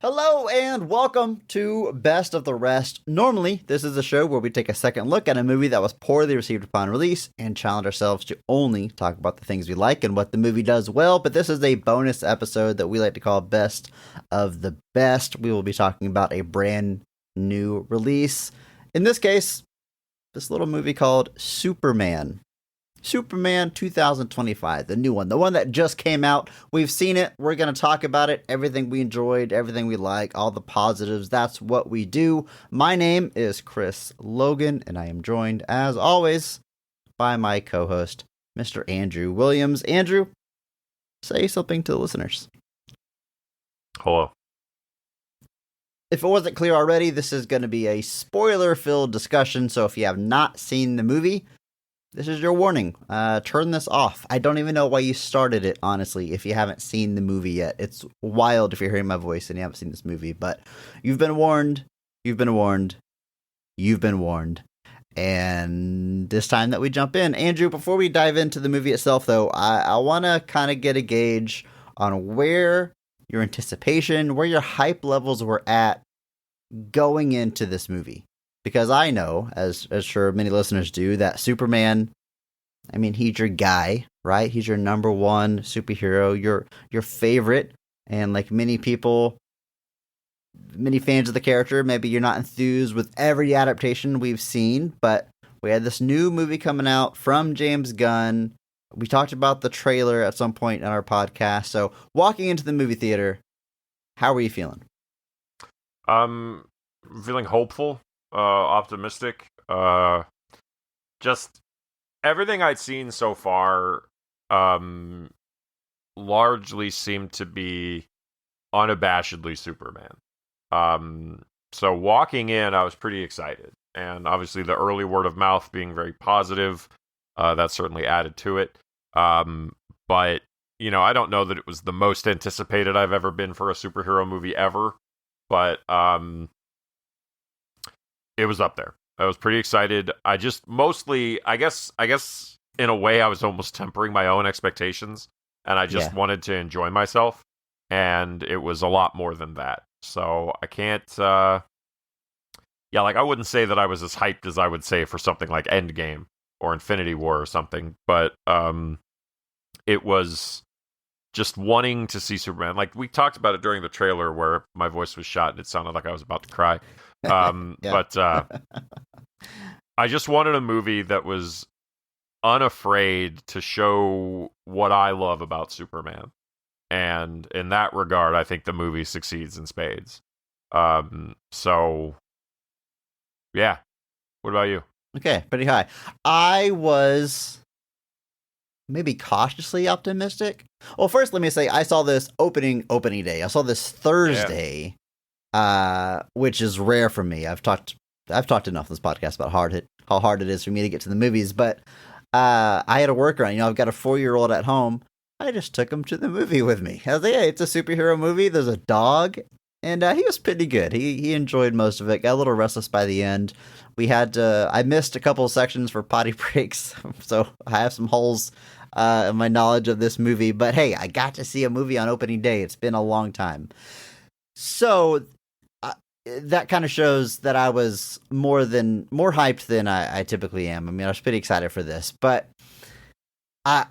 Hello and welcome to Best of the Rest. Normally, this is a show where we take a second look at a movie that was poorly received upon release and challenge ourselves to only talk about the things we like and what the movie does well, but this is a bonus episode that we like to call Best of the Best. We will be talking about a brand new release. In this case, this little movie called Superman. Superman 2025, the new one, the one that just came out. We've seen it. We're going to talk about it. Everything we enjoyed, everything we like, all the positives. That's what we do. My name is Chris Logan, and I am joined, as always, by my co-host, Mr. Andrew Williams. Andrew, say something to the listeners. Hello. If it wasn't clear already, this is going to be a spoiler-filled discussion, so if you have not seen the movie, this is your warning. Turn this off. I don't even know why you started it, honestly, if you haven't seen the movie yet. It's wild if you're hearing my voice and you haven't seen this movie, but you've been warned. You've been warned. You've been warned. And this time that we jump in, Andrew, before we dive into the movie itself, though, I want to kind of get a gauge on where your anticipation, where your hype levels were at going into this movie. Because I know, as sure many listeners do, that Superman, I mean, he's your guy, right? He's your number one superhero, your favorite. And like many people, many fans of the character, maybe you're not enthused with every adaptation we've seen, but we had this new movie coming out from James Gunn. We talked about the trailer at some point in our podcast. So walking into the movie theater, how were you feeling? Feeling hopeful. Optimistic. Just everything I'd seen so far largely seemed to be unabashedly Superman. So walking in, I was pretty excited. And obviously the early word of mouth being very positive, that certainly added to it. But, you know, I don't know that it was the most anticipated I've ever been for a superhero movie ever. But, it was up there. I was pretty excited. I just mostly, I guess in a way I was almost tempering my own expectations, and I just wanted to enjoy myself, and it was a lot more than that. So I can't, I wouldn't say that I was as hyped as I would say for something like Endgame or Infinity War or something, but it was just wanting to see Superman. Like, we talked about it during the trailer where my voice was shot and it sounded like I was about to cry. But I just wanted a movie that was unafraid to show what I love about Superman. And in that regard, I think the movie succeeds in spades. So, yeah. What about you? Okay, pretty high. I was maybe cautiously optimistic. Well, first, let me say, I saw this opening day. I saw this Thursday. Which is rare for me. I've talked enough in this podcast about how hard it is for me to get to the movies, but I had a workaround. You know, I've got a 4-year-old at home. I just took him to the movie with me. I was like, hey, it's a superhero movie. There's a dog, and he was pretty good. He enjoyed most of it. Got a little restless by the end. I missed a couple of sections for potty breaks, so I have some holes in my knowledge of this movie. But hey, I got to see a movie on opening day. It's been a long time. So that kind of shows that I was more hyped than I typically am. I mean, I was pretty excited for this, but I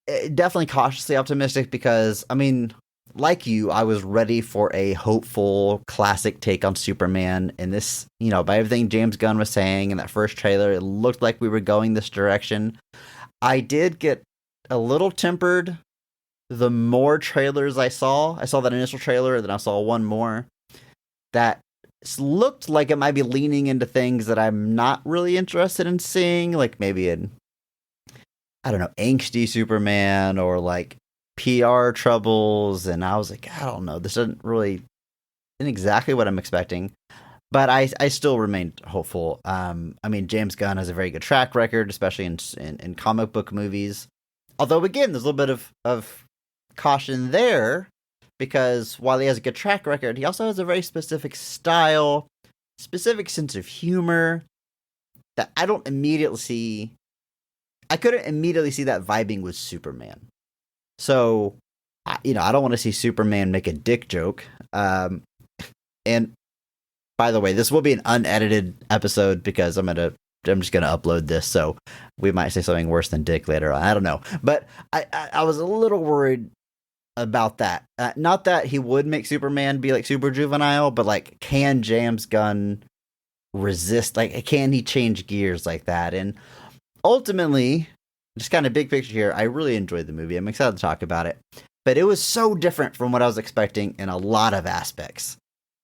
definitely cautiously optimistic because, I mean, like you, I was ready for a hopeful classic take on Superman. And this, you know, by everything James Gunn was saying in that first trailer, it looked like we were going this direction. I did get a little tempered the more trailers I saw that initial trailer, then I saw one more that looked like it might be leaning into things that I'm not really interested in seeing, like maybe an, I don't know, angsty Superman or like PR troubles. And I was like, I don't know, this isn't exactly what I'm expecting. But I still remained hopeful. I mean, James Gunn has a very good track record, especially in comic book movies. Although, again, there's a little bit of caution there, because while he has a good track record, he also has a very specific style, specific sense of humor that I couldn't immediately see that vibing with Superman. So, I don't want to see Superman make a dick joke. And by the way, this will be an unedited episode because I'm just gonna upload this, so we might say something worse than dick later on. I don't know, but I was a little worried about that. Not that he would make Superman be like super juvenile, but like, can James Gunn resist? Like, can he change gears like that? And ultimately, just kind of big picture here, I really enjoyed the movie. I'm excited to talk about it, but it was so different from what I was expecting in a lot of aspects.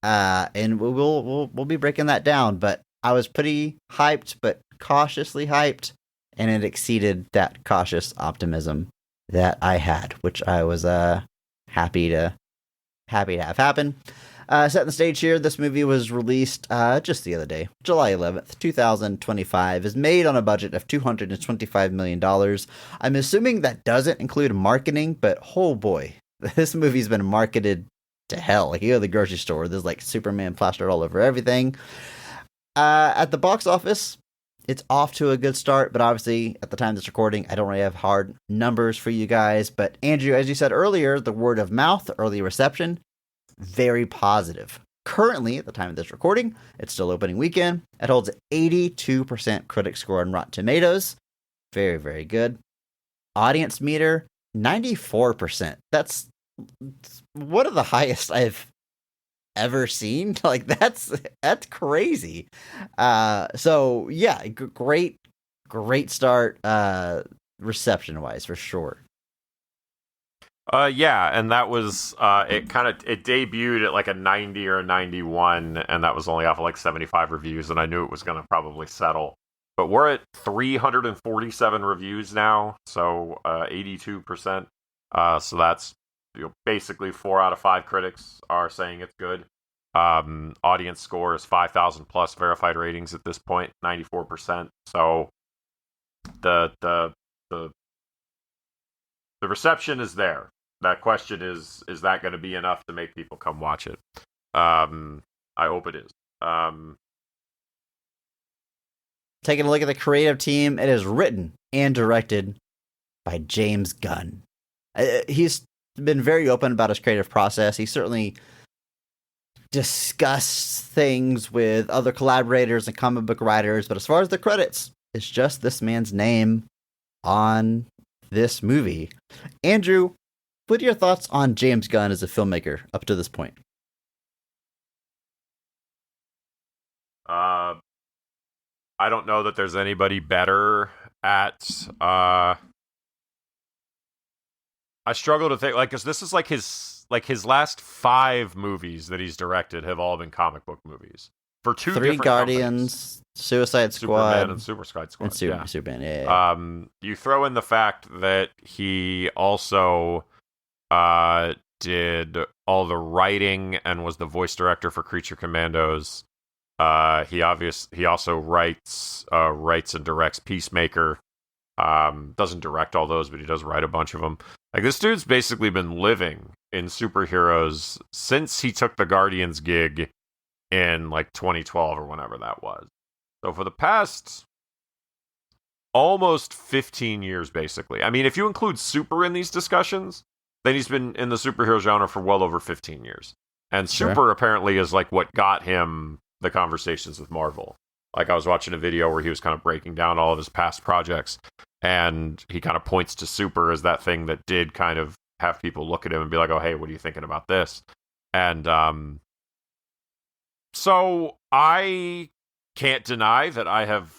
And we'll be breaking that down. But I was pretty hyped, but cautiously hyped, and it exceeded that cautious optimism that I had, which I was happy to have happen. Setting the stage here, this movie was released just the other day, July 11th, 2025, is made on a budget of $225 million. I'm assuming that doesn't include marketing, but oh boy, this movie's been marketed to hell. Like, you go to the grocery store, there's like Superman plastered all over everything. At the box office, it's off to a good start, but obviously, at the time of this recording, I don't really have hard numbers for you guys. But Andrew, as you said earlier, the word of mouth, the early reception, very positive. Currently, at the time of this recording, it's still opening weekend. It holds an 82% critic score on Rotten Tomatoes. Very, very good. Audience meter, 94%. That's one of the highest I've ever seen. Like, that's crazy. So yeah, great start reception wise, for sure. Yeah, and that was it debuted at like a 90 or a 91, and that was only off of like 75 reviews, and I knew it was going to probably settle. But we're at 347 reviews now, so 82%. So that's, basically 4 out of 5 critics are saying it's good. Audience score is 5,000 plus verified ratings at this point, 94%. So the reception is there. That question is that going to be enough to make people come watch it? I hope it is. Taking a look at the creative team, it is written and directed by James Gunn. He's been very open about his creative process. He certainly discussed things with other collaborators and comic book writers, but as far as the credits, it's just this man's name on this movie. Andrew, what are your thoughts on James Gunn as a filmmaker up to this point? I don't know that there's anybody better at. I struggle to think, like, because this is like his last 5 movies that he's directed have all been comic book movies for 2 3 different Guardians, companies. Squad, Superman and Suicide Squad. And Superman. Yeah. You throw in the fact that he also did all the writing and was the voice director for Creature Commandos. He also writes and directs Peacemaker. Doesn't direct all those, but he does write a bunch of them. Like, this dude's basically been living in superheroes since he took the Guardians gig in like 2012 or whenever that was. So for the past almost 15 years, basically. I mean, if you include Super in these discussions, then he's been in the superhero genre for well over 15 years. And Super apparently is like what got him the conversations with Marvel. Like, I was watching a video where he was kind of breaking down all of his past projects, and he kind of points to Super as that thing that did kind of have people look at him and be like, oh, hey, what are you thinking about this? And so I can't deny that I have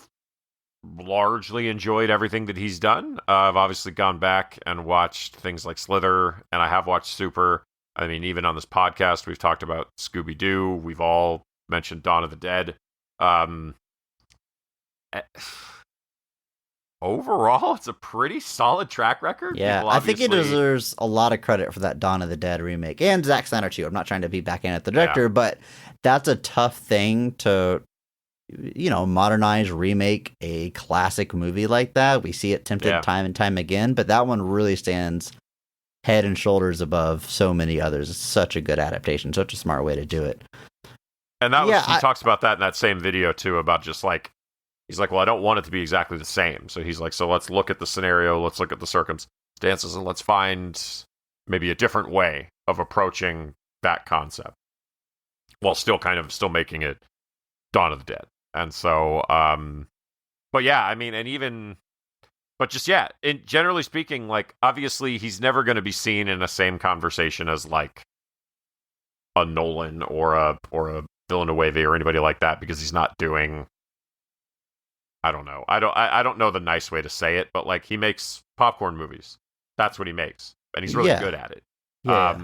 largely enjoyed everything that he's done. I've obviously gone back and watched things like Slither, and I have watched Super. I mean, even on this podcast, we've talked about Scooby-Doo. We've all mentioned Dawn of the Dead. Overall, it's a pretty solid track record. Yeah, I think he deserves a lot of credit for that Dawn of the Dead remake, and Zack Snyder too. I'm not trying to be back in at the director, but that's a tough thing to, modernize, remake a classic movie like that. We see it attempted time and time again, but that one really stands head and shoulders above so many others. It's such a good adaptation, such a smart way to do it. And that was, he talks about that in that same video too, about just like, he's like, well, I don't want it to be exactly the same. So he's like, so let's look at the scenario, let's look at the circumstances, and let's find maybe a different way of approaching that concept. while still making it Dawn of the Dead. And so, but yeah, I mean, and even, but just, yeah, generally speaking, like, obviously he's never going to be seen in the same conversation as like a Nolan or a Villeneuve or anybody like that, because he's not doing, I don't know. I don't know the nice way to say it, but like, he makes popcorn movies. That's what he makes. And he's really good at it. Yeah.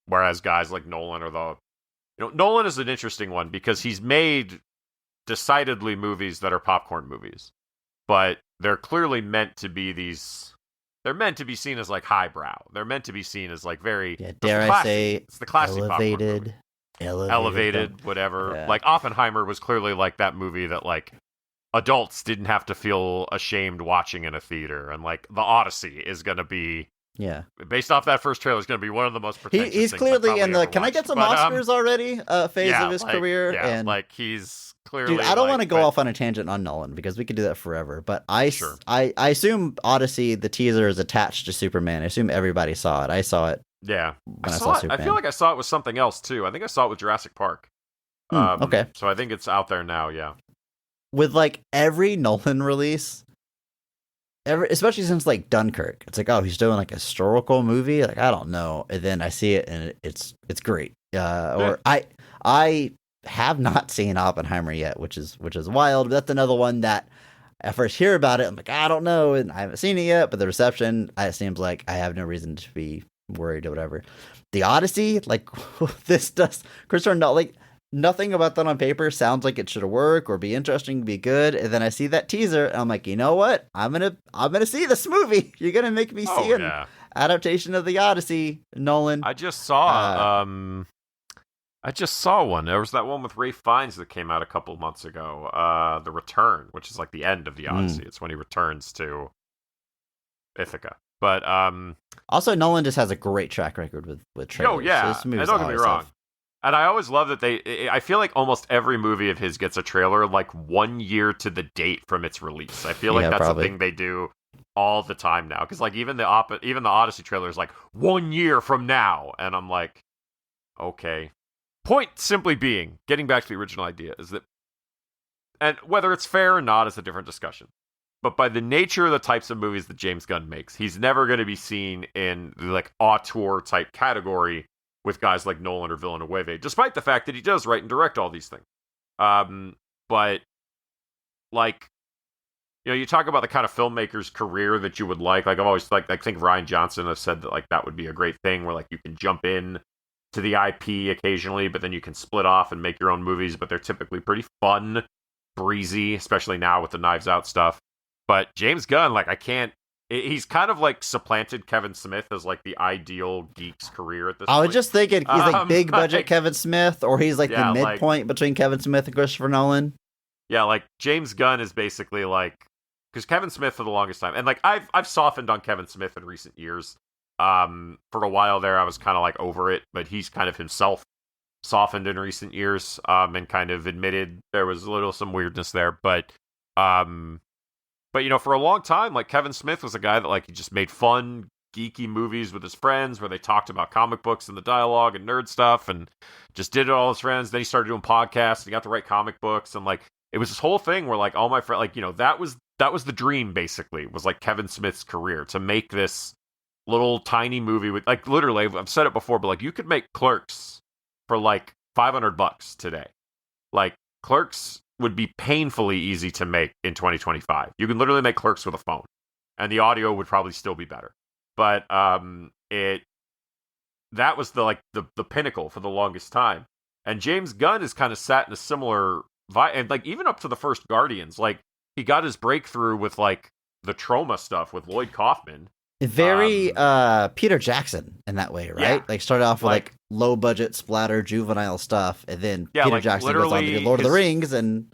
Whereas guys like Nolan Nolan is an interesting one because he's made decidedly movies that are popcorn movies, but they're clearly meant to be they're meant to be seen as like highbrow. They're meant to be seen as like very, dare I say, it's the classy elevated, whatever. Yeah. Like Oppenheimer was clearly like that movie that like adults didn't have to feel ashamed watching in a theater, and like The Odyssey is going to be, based off that first trailer, is going to be one of the most pretentious he's clearly in the can I get some Oscars already phase of his career. Yeah, and like he's clearly, dude, I don't want to go off on a tangent on Nolan because we could do that forever, but I assume Odyssey, the teaser, is attached to Superman. I assume everybody saw it. I saw it. Yeah, when I saw Superman. I feel like I saw it with something else too. I think I saw it with Jurassic Park. Okay, so I think it's out there now. Yeah, with like every Nolan release, especially since like Dunkirk, it's like, oh, he's doing like a historical movie. Like, I don't know, and then I see it and it's great. Or I have not seen Oppenheimer yet, which is wild. That's another one that I first hear about it, I'm like, I don't know, and I haven't seen it yet. But the reception, it seems like I have no reason to be worried or whatever. The Odyssey, like this does, Christopher Nolan, like nothing about that on paper sounds like it should work or be interesting, be good. And then I see that teaser, and I'm like, you know what? I'm gonna see this movie. You're gonna make me see an adaptation of the Odyssey, Nolan. I just saw one. There was that one with Ralph Fiennes that came out a couple months ago. The Return, which is like the end of the Odyssey. It's when he returns to Ithaca. But also Nolan just has a great track record with trailers. Oh yeah, so don't get me wrong. And I always love that I feel like almost every movie of his gets a trailer like 1 year to the date from its release. I feel like that's a thing they do all the time now. Because like even the Odyssey trailer is like 1 year from now, and I'm like, okay. Point simply being, getting back to the original idea, is that, and whether it's fair or not is a different discussion, but by the nature of the types of movies that James Gunn makes, he's never going to be seen in the like auteur type category with guys like Nolan or Villeneuve, despite the fact that he does write and direct all these things. But like, you talk about the kind of filmmaker's career that you would like. Like I've always I think Rian Johnson has said that like that would be a great thing where like you can jump in to the IP occasionally, but then you can split off and make your own movies, but they're typically pretty fun, breezy, especially now with the Knives Out stuff. But James Gunn, like he's kind of like supplanted Kevin Smith as like the ideal geek's career at this point. I was just thinking he's like big budget Kevin Smith, or he's like the midpoint between Kevin Smith and Christopher Nolan. Yeah, like James Gunn is basically like, because Kevin Smith for the longest time, and like I've softened on Kevin Smith in recent years. For a while there, I was kind of like over it, but he's kind of himself softened in recent years, and kind of admitted there was some weirdness there. But for a long time, like Kevin Smith was a guy that like he just made fun, geeky movies with his friends where they talked about comic books and the dialogue and nerd stuff, and just did it all with his friends. Then he started doing podcasts, and he got to write comic books, and like it was this whole thing where like all my friends, like that was the dream. Basically, was like Kevin Smith's career to make this little tiny movie with like literally, I've said it before, but like you could make Clerks for like $500 today. Like Clerks would be painfully easy to make in 2025. You can literally make Clerks with a phone, and the audio would probably still be better. But that was the pinnacle for the longest time. And James Gunn has kind of sat in a similar vibe, and like even up to the first Guardians, like he got his breakthrough with like the trauma stuff with Lloyd Kaufman. Very Peter Jackson in that way, right? Yeah. Like started off with like low budget splatter juvenile stuff, and then Peter Jackson goes on to do Lord of the Rings, and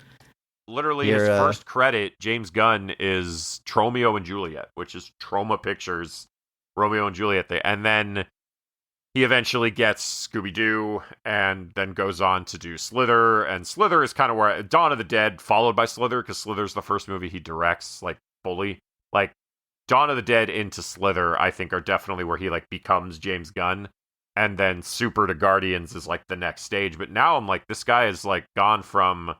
literally his first credit, James Gunn, is Tromeo and Juliet, which is Troma Pictures, Romeo and Juliet. And then he eventually gets Scooby-Doo, and then goes on to do Slither, and Slither is kind of where Dawn of the Dead followed by Slither, because Slither's the first movie he directs like fully. Like Dawn of the Dead into Slither, I think, are definitely where he like becomes James Gunn. and then Super to Guardians is like the next stage. But now I'm like, this guy is like gone from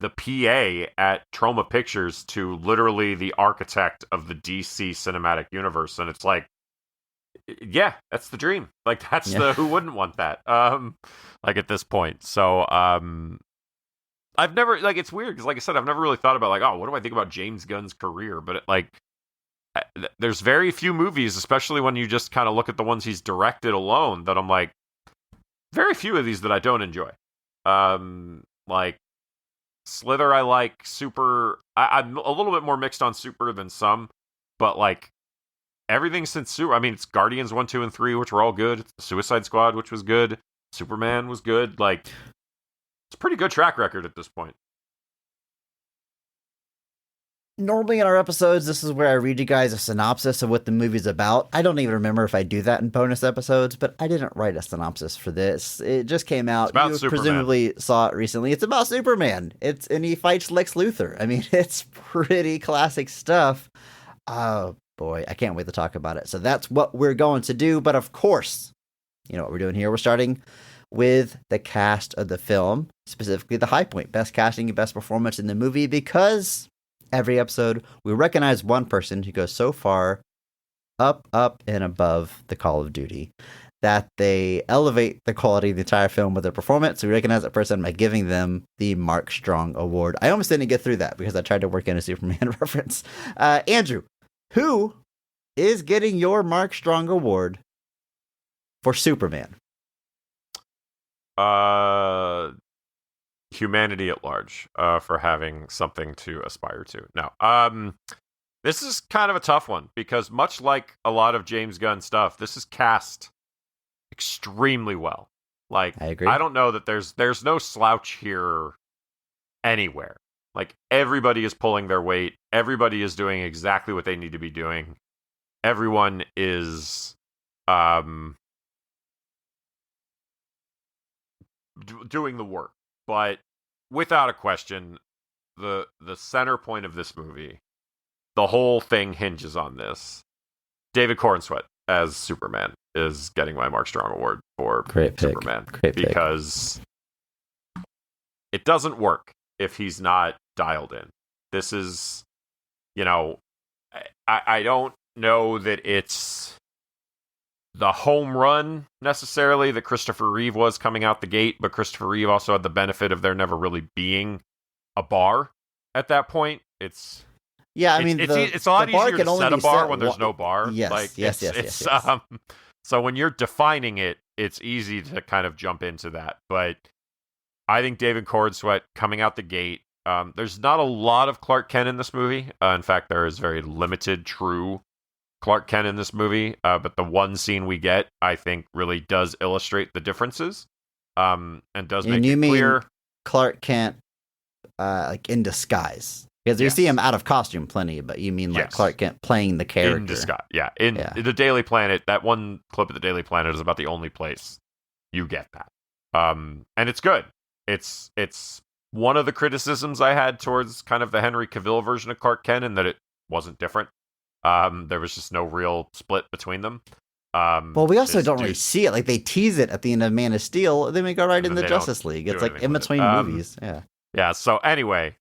the PA at Troma Pictures to literally the architect of the DC cinematic universe. And it's like, yeah, that's the dream. Like, that's who wouldn't want that? Like at this point. So, I've never, like, it's weird because, like I said, I've never really thought about, like, oh, what do I think about James Gunn's career? But, there's very few movies, especially when you just kind of look at the ones he's directed alone, that I'm like, very few of these that I don't enjoy. Like, Slither I like, Super, I'm a little bit more mixed on Super than some, but, like, everything since Super, I mean, it's Guardians 1, 2, and 3, which were all good, Suicide Squad, which was good, Superman was good, like, it's a pretty good track record at this point. Normally in our episodes, this is where I read you guys a synopsis of what the movie's about. I don't even remember if I do that in bonus episodes, but I didn't write a synopsis for this. It just came out. You presumably saw it recently. It's about Superman. And he fights Lex Luthor. I mean, it's pretty classic stuff. Oh, boy, I can't wait to talk about it. So that's what we're going to do. But of course, you know what we're doing here. We're starting with the cast of the film, specifically the high point, best casting and best performance in the movie, because every episode we recognize one person who goes so far up and above the Call of Duty that they elevate the quality of the entire film with their performance. So we recognize that person by giving them the Mark Strong Award. I almost didn't get through that because I tried to work in a Superman reference. Andrew, who is getting your Mark Strong Award for Superman? Humanity at large, for having something to aspire to. Now, this is kind of a tough one because much like a lot of James Gunn stuff, this is cast extremely well. Like, I agree. I don't know that there's no slouch here anywhere. Like, everybody is pulling their weight. Everybody is doing exactly what they need to be doing. Everyone is, doing the work. But without a question, the center point of this movie, the whole thing hinges on this. David Corenswet as Superman is getting my Mark Strong Award for Superman. Because it doesn't work if he's not dialed in. This is, you know, I don't know that it's the home run necessarily that Christopher Reeve was coming out the gate, but Christopher Reeve also had the benefit of there never really being a bar at that point. It's a lot easier to set a bar when there's no bar. Yes. So when you're defining it, it's easy to kind of jump into that. But I think David Corenswet coming out the gate, there's not a lot of Clark Kent in this movie. In fact, there is very limited true Clark Kent in this movie, but the one scene we get, I think, really does illustrate the differences, and does make it clear. Clark Kent, like in disguise, because you see him out of costume plenty, but you mean like Clark Kent playing the character in disguise? Yeah, in the Daily Planet, that one clip of the Daily Planet is about the only place you get that, and it's good. It's one of the criticisms I had towards kind of the Henry Cavill version of Clark Kent, in that it wasn't different. There was just no real split between them. Well, we also don't really see it. Like, they tease it at the end of Man of Steel, and then we go right into Justice League. It's like in between movies. Yeah. So anyway,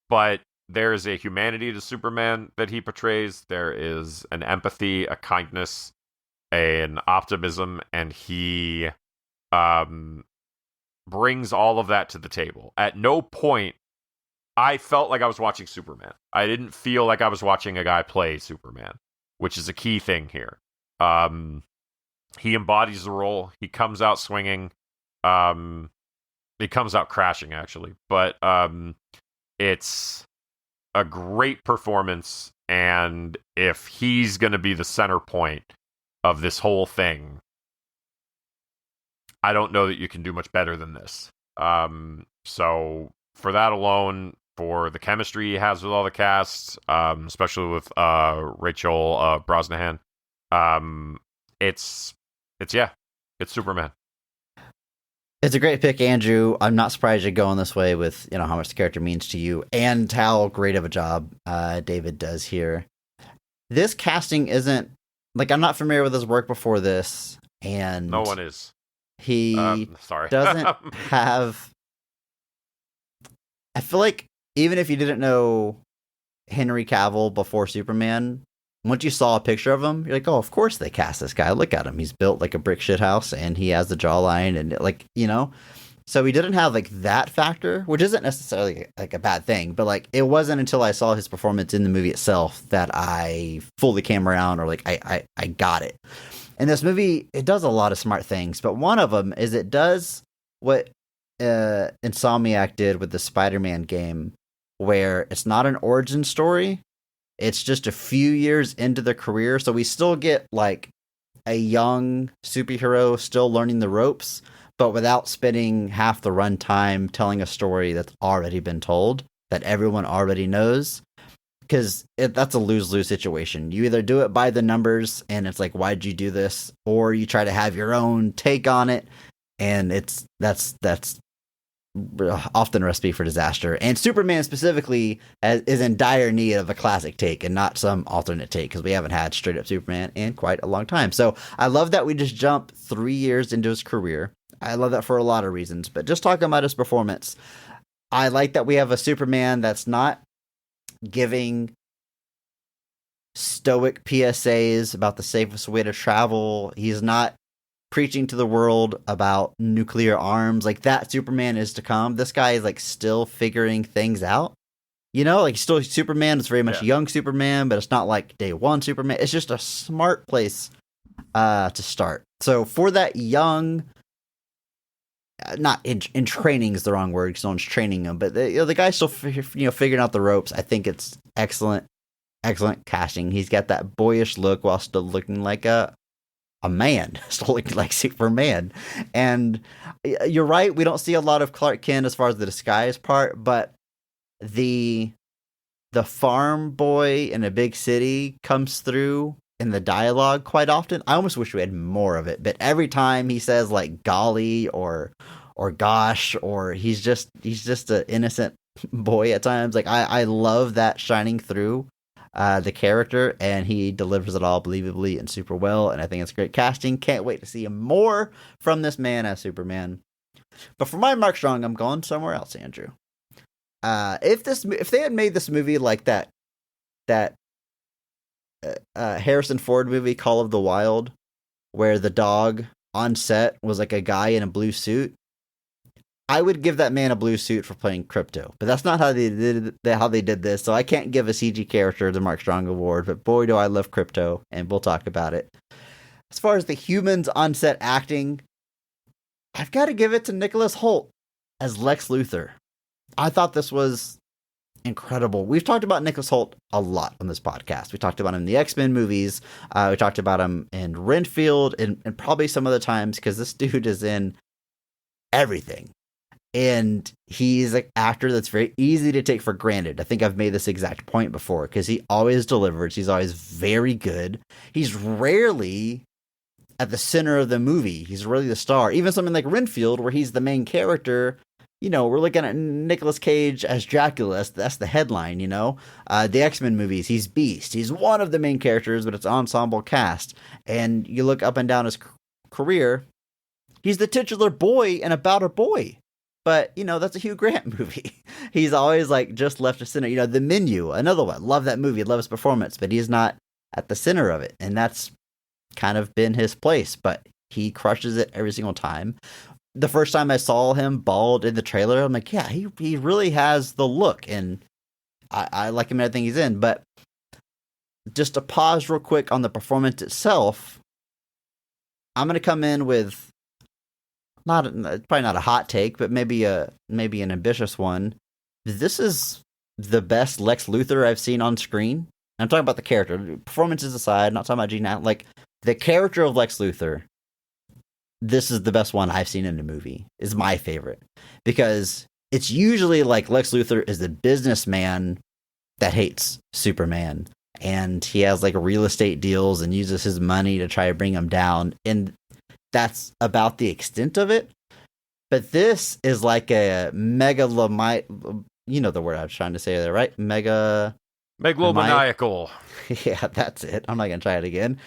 but there is a humanity to Superman that he portrays. There is an empathy, a kindness, an optimism, and he brings all of that to the table. At no point I felt like I was watching Superman. I didn't feel like I was watching a guy play Superman, which is a key thing here. He embodies the role. He comes out swinging. He comes out crashing, actually. But it's a great performance. And if he's going to be the center point of this whole thing, I don't know that you can do much better than this. So for that alone, for the chemistry he has with all the cast, especially with Rachel Brosnahan, it's Superman. It's a great pick, Andrew. I'm not surprised you're going this way with, you know, how much the character means to you and how great of a job David does here. This casting isn't, like, I'm not familiar with his work before this, and no one is. he Sorry. doesn't have. I feel like even if you didn't know Henry Cavill before Superman, once you saw a picture of him, you're like, oh, of course they cast this guy. Look at him. He's built like a brick shit house, and he has the jawline, and like, you know. So he didn't have like that factor, which isn't necessarily like a bad thing, but like it wasn't until I saw his performance in the movie itself that I fully came around, or like I got it. And this movie, it does a lot of smart things, but one of them is it does what Insomniac did with the Spider-Man game, where it's not an origin story. It's just a few years into their career. So we still get like a young superhero still learning the ropes, but without spending half the runtime telling a story that's already been told, that everyone already knows. Because that's a lose-lose situation. You either do it by the numbers, and it's like, why'd you do this? Or you try to have your own take on it, and that's often a recipe for disaster. And Superman specifically is in dire need of a classic take and not some alternate take, because we haven't had straight up Superman in quite a long time. So I love that we just jump 3 years into his career. I love that for a lot of reasons, but just talking about his performance, I like that we have a Superman that's not giving stoic PSAs about the safest way to travel. He's not preaching to the world about nuclear arms. Like, that Superman is to come. This guy is like still figuring things out. You know, like, still Superman. It's very much young Superman, but it's not like day one Superman. It's just a smart place to start. So for that young, not in training is the wrong word because no one's training him, but the guy's still figuring out the ropes. I think it's excellent casting. He's got that boyish look while still looking like a man, still looking like Superman. And you're right, we don't see a lot of Clark Kent as far as the disguise part, but the farm boy in a big city comes through in the dialogue quite often. I almost wish we had more of it, but every time he says like golly or gosh, or he's just an innocent boy at times. Like, I love that shining through the character, and he delivers it all believably and super well, and I think it's great casting. Can't wait to see more from this man as Superman. But for my Mark Strong, I'm going somewhere else, Andrew. If they had made this movie like that Harrison Ford movie, Call of the Wild, where the dog on set was like a guy in a blue suit, I would give that man a blue suit for playing Crypto. But that's not how they did this, so I can't give a CG character the Mark Strong Award, but boy do I love Crypto, and we'll talk about it. As far as the humans on set acting, I've got to give it to Nicholas Hoult as Lex Luthor. I thought this was incredible. We've talked about Nicholas Hoult a lot on this podcast. We talked about him in the X-Men movies. We talked about him in Renfield and probably some other times, because this dude is in everything. And he's an actor that's very easy to take for granted. I think I've made this exact point before, because he always delivers. He's always very good. He's rarely at the center of the movie. He's really the star. Even something like Renfield, where he's the main character, you know, we're looking at Nicolas Cage as Dracula. That's the headline, you know. The X-Men movies, he's Beast. He's one of the main characters, but it's ensemble cast. And you look up and down his career, he's the titular boy in About a Boy. But, you know, that's a Hugh Grant movie. He's always, like, just left of center. You know, The Menu, another one. Love that movie. Love his performance. But he's not at the center of it. And that's kind of been his place. But he crushes it every single time. The first time I saw him bald in the trailer, I'm like, yeah, he really has the look. And I like him in everything he's in. But just to pause real quick on the performance itself, I'm going to come in with probably not a hot take, but maybe an ambitious one. This is the best Lex Luthor I've seen on screen. I'm talking about the character. Performances aside, not talking about Gene Hackman. Like, the character of Lex Luthor, this is the best one I've seen in a movie. Is my favorite. Because it's usually like Lex Luthor is the businessman that hates Superman. And he has like real estate deals and uses his money to try to bring him down. And that's about the extent of it. But this is like a megalomite, you know the word I was trying to say there, right? Megalomaniacal. Yeah, that's it. I'm not gonna try it again.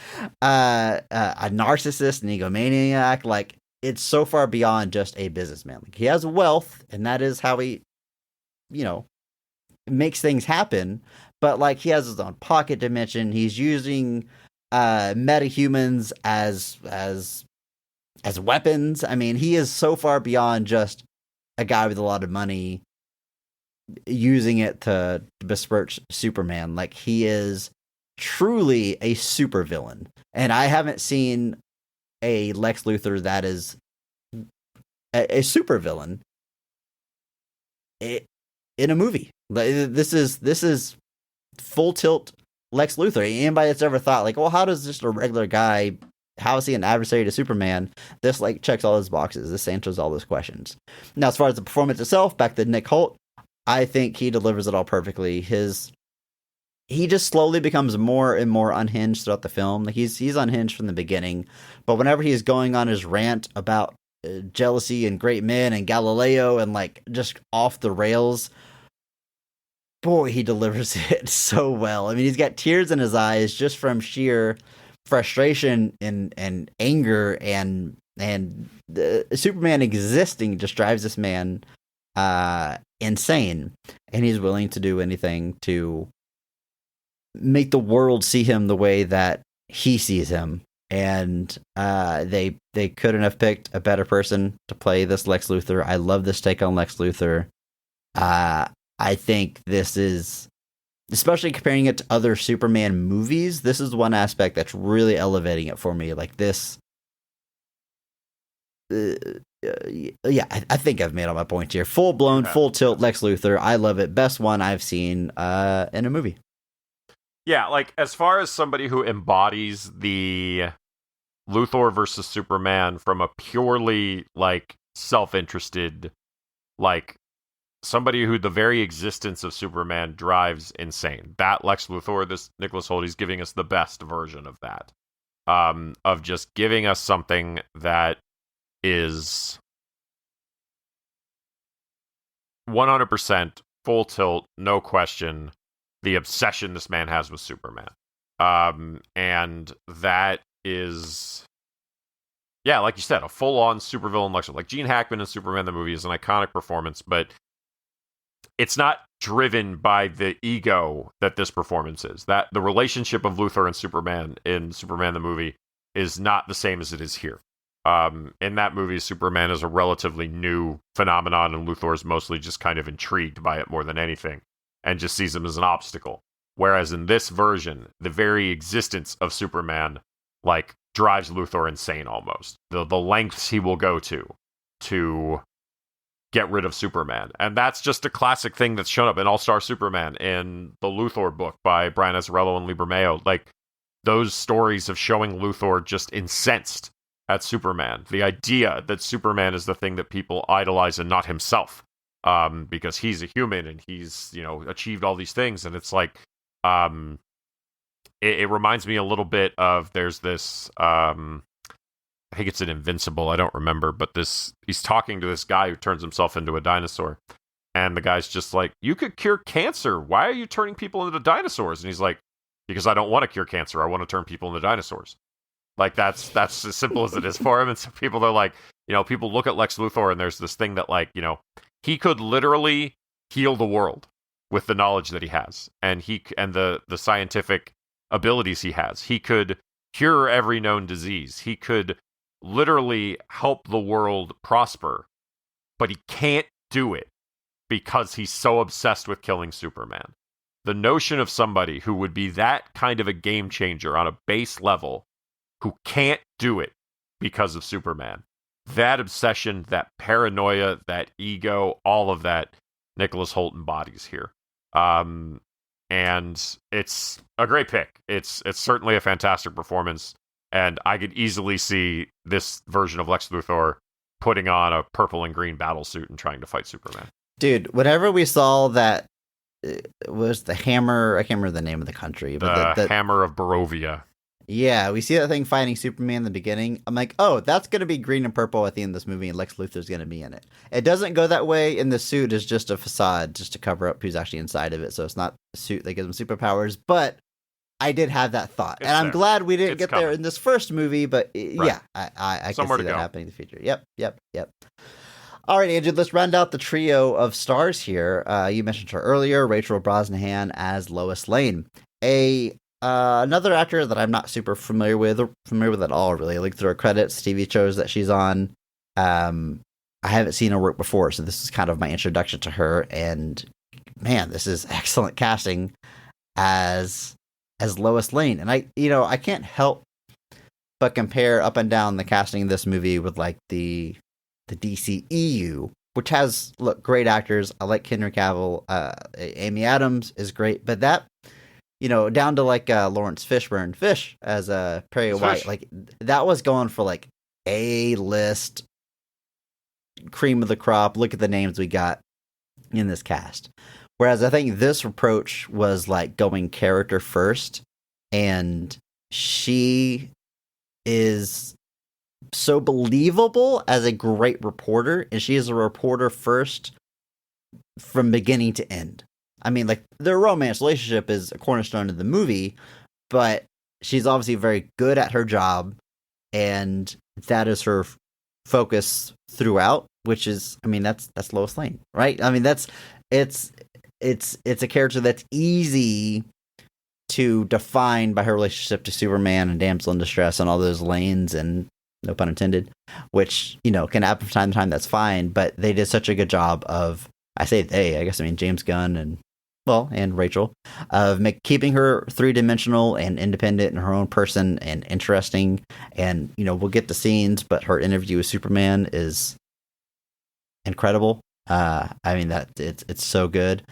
A narcissist, an egomaniac. Like, it's so far beyond just a businessman. Like, he has wealth, and that is how he, you know, makes things happen. But like, he has his own pocket dimension. He's using metahumans as weapons. I mean, he is so far beyond just a guy with a lot of money using it to besmirch Superman. Like, he is truly a supervillain. And I haven't seen a Lex Luthor that is a supervillain in a movie. This is full tilt Lex Luthor. Anybody that's ever thought, like, well, how does just a regular guy, how is he an adversary to Superman? This, like, checks all his boxes. This answers all those questions. Now, as far as the performance itself, back to Nick Holt, I think he delivers it all perfectly. He just slowly becomes more and more unhinged throughout the film. Like, he's unhinged from the beginning, but whenever he's going on his rant about jealousy and great men and Galileo and, like, just off the rails, boy, he delivers it so well. I mean, he's got tears in his eyes just from sheer frustration and anger, and Superman existing just drives this man insane, and he's willing to do anything to make the world see him the way that he sees him. And they couldn't have picked a better person to play this Lex Luthor. I love this take on Lex Luthor. I think this is, especially comparing it to other Superman movies, this is one aspect that's really elevating it for me. Like, this, yeah, I think I've made all my points here. Full blown, full tilt Lex Luthor. I love it. Best one I've seen in a movie. Yeah, like, as far as somebody who embodies the Luthor versus Superman from a purely, like, self-interested, like, somebody who the very existence of Superman drives insane. That Lex Luthor, this Nicholas Hoult, he's giving us the best version of that. Of just giving us something that is 100% full tilt, no question, the obsession this man has with Superman. And that is, yeah, like you said, a full-on supervillain Lex Luthor. Like, Gene Hackman in Superman the movie is an iconic performance, but it's not driven by the ego that this performance is. That the relationship of Luthor and Superman in Superman the movie is not the same as it is here. In that movie, Superman is a relatively new phenomenon, and Luthor is mostly just kind of intrigued by it more than anything, and just sees him as an obstacle. Whereas in this version, the very existence of Superman, like, drives Luthor insane almost. The lengths he will go to get rid of Superman. And that's just a classic thing that's shown up in All-Star Superman, in the Luthor book by Brian Azzarello and Libra Mayo. Like, those stories of showing Luthor just incensed at Superman. The idea that Superman is the thing that people idolize and not himself. Because he's a human and he's, achieved all these things. And it's like, it reminds me a little bit of, there's this, I think it's an Invincible, I don't remember, but he's talking to this guy who turns himself into a dinosaur. And the guy's just like, you could cure cancer. Why are you turning people into dinosaurs? And he's like, because I don't want to cure cancer. I want to turn people into dinosaurs. Like, that's as simple as it is for him. And so people are like, people look at Lex Luthor and there's this thing that, like, he could literally heal the world with the knowledge that he has. And the scientific abilities he has. He could cure every known disease. He could literally help the world prosper. But he can't do it because he's so obsessed with killing Superman. The notion of somebody who would be that kind of a game changer on a base level, who can't do it because of Superman. That obsession, that paranoia, that ego, all of that, Nicholas Hoult embodies here. And it's a great pick. It's certainly a fantastic performance, and I could easily see this version of Lex Luthor putting on a purple and green battle suit and trying to fight Superman. Dude, whenever we saw that, was the Hammer, I can't remember the name of the country, but the Hammer of Barovia. Yeah, we see that thing fighting Superman in the beginning. I'm like, oh, that's going to be green and purple at the end of this movie, and Lex Luthor's going to be in it. It doesn't go that way, and the suit is just a facade just to cover up who's actually inside of it. So it's not a suit that gives him superpowers, but I did have that thought. And I'm glad we didn't get there in this first movie, but yeah, I can see that happening in the future. Yep. All right, Andrew, let's round out the trio of stars here. You mentioned her earlier, Rachel Brosnahan as Lois Lane. Another actor that I'm not super familiar with at all, really. I looked through her credits, TV shows that she's on. I haven't seen her work before, so this is kind of my introduction to her. And man, this is excellent casting as Lois Lane. And I can't help but compare up and down the casting of this movie with like the DCEU, which has great actors. I like Henry Cavill. Amy Adams is great, but that, down to like Lawrence Fishburne, Fish as Perry White, like that was going for like A-list cream of the crop. Look at the names we got in this cast. Whereas I think this approach was like going character first, and she is so believable as a great reporter, and she is a reporter first from beginning to end. I mean, like, their romance relationship is a cornerstone of the movie, but she's obviously very good at her job, and that is her focus throughout, which is, I mean, that's Lois Lane, right? I mean, it's a character that's easy to define by her relationship to Superman and damsel in distress and all those lanes, and no pun intended, which, can happen from time to time. That's fine. But they did such a good job of, I mean, James Gunn and Rachel, of keeping her three-dimensional and independent and her own person and interesting. And, we'll get the scenes, but her interview with Superman is incredible. I mean, that it's so good.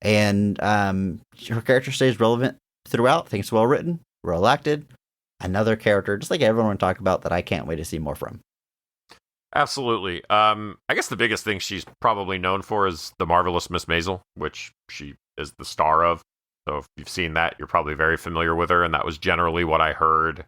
And her character stays relevant throughout. I think it's well written, well acted. Another character, just like everyone talk about, that I can't wait to see more from. Absolutely. I guess the biggest thing she's probably known for is The Marvelous Miss Maisel, which she is the star of. So if you've seen that, you're probably very familiar with her, and that was generally what I heard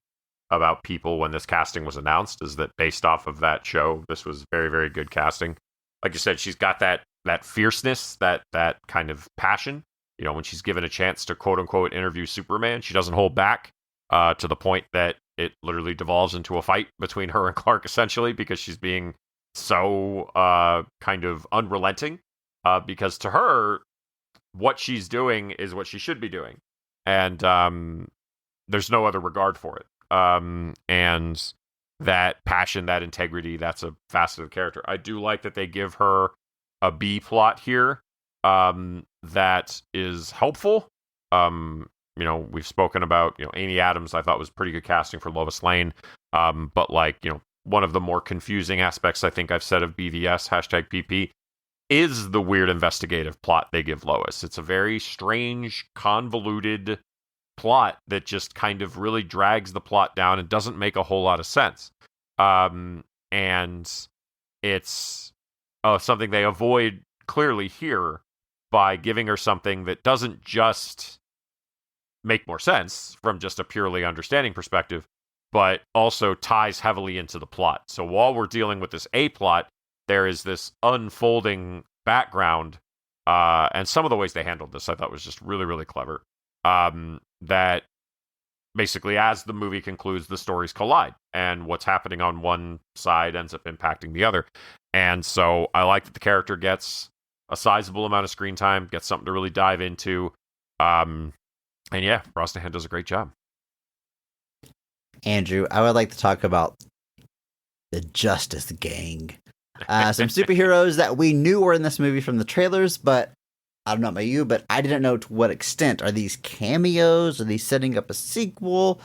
about people when this casting was announced, is that based off of that show, this was very, very good casting. Like you said, she's got that fierceness, that kind of passion. When she's given a chance to quote-unquote interview Superman, she doesn't hold back. To the point that it literally devolves into a fight between her and Clark, essentially, because she's being so kind of unrelenting. Because to her, what she's doing is what she should be doing. And there's no other regard for it. And that passion, that integrity, that's a facet of the character. I do like that they give her a B plot here that is helpful. We've spoken about, Amy Adams, I thought was pretty good casting for Lois Lane. But one of the more confusing aspects I think I've said of BVS, #PP, is the weird investigative plot they give Lois. It's a very strange, convoluted plot that just kind of really drags the plot down and doesn't make a whole lot of sense. And it's something they avoid clearly here by giving her something that doesn't just make more sense from just a purely understanding perspective, but also ties heavily into the plot. So while we're dealing with this A plot, there is this unfolding background, and some of the ways they handled this I thought was just really, really clever. That basically, as the movie concludes, the stories collide, and what's happening on one side ends up impacting the other. And so I like that the character gets a sizable amount of screen time, gets something to really dive into. And yeah, Brosnahan does a great job. Andrew, I would like to talk about the Justice Gang. Some superheroes that we knew were in this movie from the trailers, but I don't know about you, but I didn't know to what extent. Are these cameos? Are these setting up a sequel?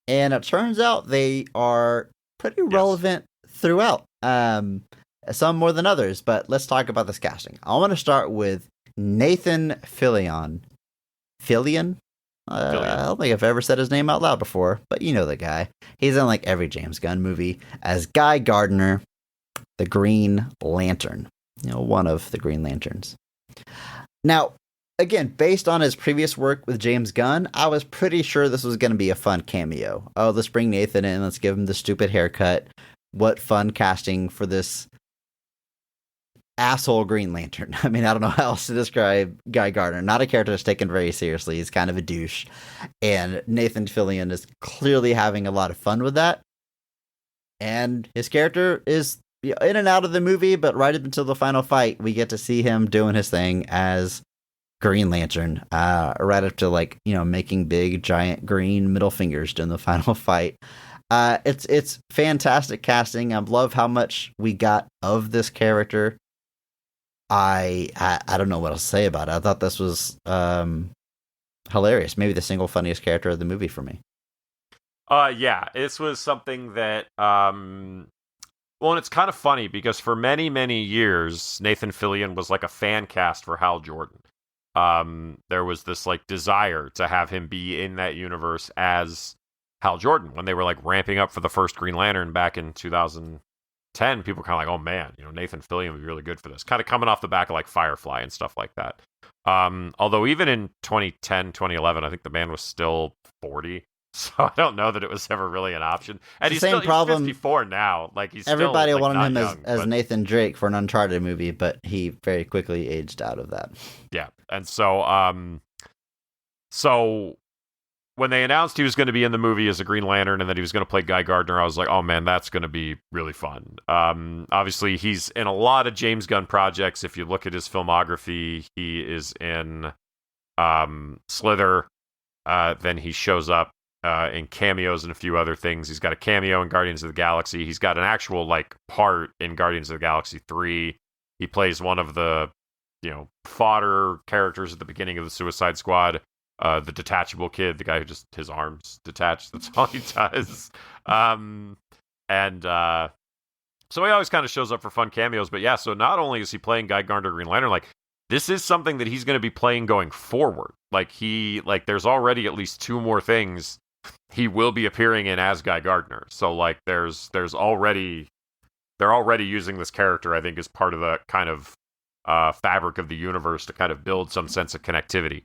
And it turns out they are pretty relevant throughout. Some more than others, but let's talk about this casting. I want to start with Nathan Fillion. Fillion? I don't think I've ever said his name out loud before, but you know the guy. He's in like every James Gunn movie as Guy Gardner, the Green Lantern. One of the Green Lanterns. Now, again, based on his previous work with James Gunn, I was pretty sure this was going to be a fun cameo. Oh, let's bring Nathan in. Let's give him the stupid haircut. What fun casting for this asshole Green Lantern. I mean, I don't know how else to describe Guy Gardner. Not a character that's taken very seriously. He's kind of a douche. And Nathan Fillion is clearly having a lot of fun with that. And his character is in and out of the movie, but right up until the final fight, we get to see him doing his thing as Green Lantern, right up to making big giant green middle fingers during the final fight. It's fantastic casting. I love how much we got of this character. I don't know what else to say about it. I thought this was hilarious. Maybe the single funniest character of the movie for me. Yeah, this was something that well, and it's kind of funny because for many, many years, Nathan Fillion was like a fan cast for Hal Jordan. There was this desire to have him be in that universe as Hal Jordan when they were ramping up for the first Green Lantern back in 2010. People were kind of oh man, Nathan Fillion would be really good for this. Kind of coming off the back of Firefly and stuff like that. Although even in 2010, 2011, I think the man was still 40. So I don't know that it was ever really an option. And he's 54 now. He's everybody still, wanted him young, as Nathan Drake for an Uncharted movie, but he very quickly aged out of that. Yeah, and so when they announced he was going to be in the movie as a Green Lantern and that he was going to play Guy Gardner, I was like, oh man, that's going to be really fun. Obviously, he's in a lot of James Gunn projects. If you look at his filmography, he is in Slither. Then he shows up in cameos and a few other things. He's got a cameo in Guardians of the Galaxy. He's got an actual part in Guardians of the Galaxy 3. He plays one of the fodder characters at the beginning of the Suicide Squad. The detachable kid, the guy who just his arms detached. That's all he does. So he always kind of shows up for fun cameos. But yeah, so not only is he playing Guy Gardner Green Lantern, this is something that he's going to be playing going forward. There's already at least 2 more things he will be appearing in as Guy Gardner. So there's already they're already using this character, I think, as part of the kind of fabric of the universe to kind of build some sense of connectivity.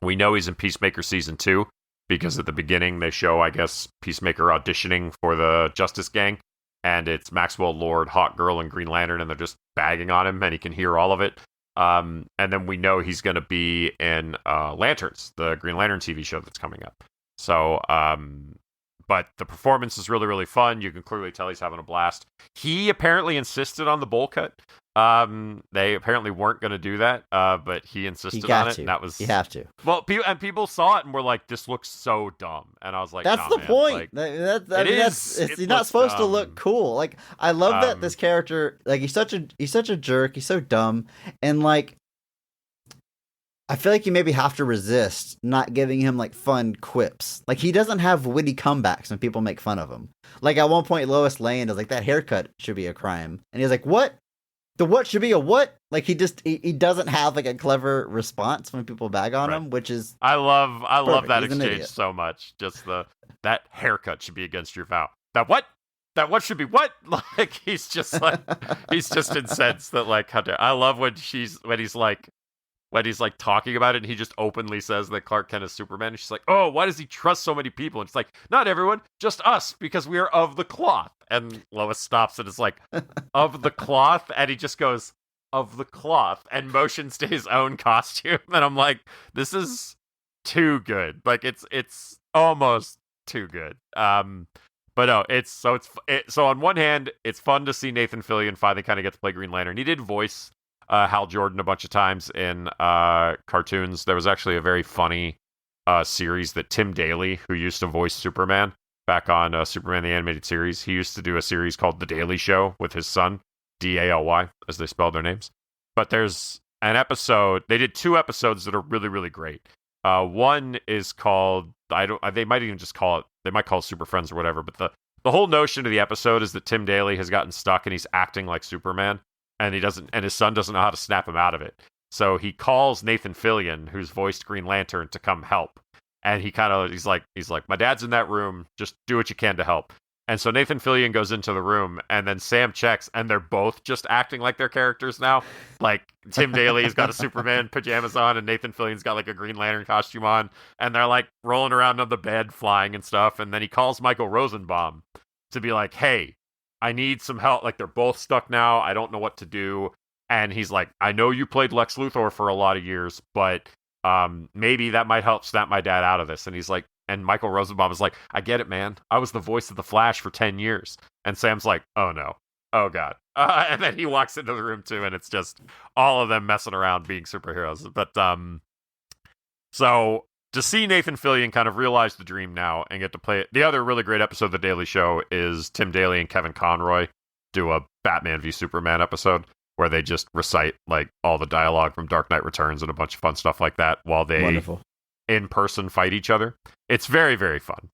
We know he's in Peacemaker Season 2, because at the beginning they show, I guess, Peacemaker auditioning for the Justice Gang, and it's Maxwell Lord, Hawkgirl, and Green Lantern, and they're just bagging on him, and he can hear all of it. And then we know he's going to be in Lanterns, the Green Lantern TV show that's coming up. So, but the performance is really, really fun. You can clearly tell he's having a blast. He apparently insisted on the bowl cut. They apparently weren't going to do that, but he insisted on it. And that was you have to. Well, people saw it and were like, "This looks so dumb," and I was like, "That's the man. point. He's not supposed to look cool." I love that this character, he's such a jerk. He's so dumb, and I feel like you maybe have to resist not giving him fun quips. He doesn't have witty comebacks when people make fun of him. At one point, Lois Lane is that haircut should be a crime, and he's like, "What? The what should be a what?" He doesn't have a clever response when people bag on him, which is I love that exchange so much. Just that haircut should be against your vow. That what? That what should be what? He's just he's just incensed that how dare. I love when he's talking about it and he just openly says that Clark Kent is Superman. And she's like, "Oh, why does he trust so many people?" And it's not everyone, just us, because we are of the cloth. And Lois stops and is like, "Of the cloth?" And he just goes, "Of the cloth," and motions to his own costume. And I'm like, this is too good. It's almost too good. But no, so on one hand, it's fun to see Nathan Fillion finally kind of get to play Green Lantern. He did voice Hal Jordan a bunch of times in cartoons. There was actually a very funny series that Tim Daly, who used to voice Superman back on Superman the Animated Series, he used to do a series called The Daily Show with his son, Daly, as they spell their names. But there's an episode, they did 2 episodes that are really, really great. One is called, they might even just call it, they might call it Super Friends or whatever, but the whole notion of the episode is that Tim Daly has gotten stuck and he's acting like Superman. And his son doesn't know how to snap him out of it. So he calls Nathan Fillion, who's voiced Green Lantern, to come help. And he's like, "My dad's in that room. Just do what you can to help." And so Nathan Fillion goes into the room, and then Sam checks, and they're both just acting like their characters now. Like, Tim Daly's got a Superman pajamas on, and Nathan Fillion's got, like, a Green Lantern costume on, and they're, like, rolling around on the bed, flying and stuff, and then he calls Michael Rosenbaum to be like, hey, I need some help. Like, they're both stuck now. I don't know what to do. And he's like, I know you played Lex Luthor for a lot of years, but maybe that might help snap my dad out of this. And he's like, and Michael Rosenbaum is like, I get it, man. I was the voice of the Flash for 10 years. And Sam's like, oh no. Oh God. And then he walks into the room too, and it's just all of them messing around being superheroes. But so to see Nathan Fillion kind of realize the dream now and get to play it. The other really great episode of The Daily Show is Tim Daly and Kevin Conroy do a Batman v Superman episode where they just recite like all the dialogue from Dark Knight Returns and a bunch of fun stuff like that while they Wonderful. In person fight each other. It's very, very fun.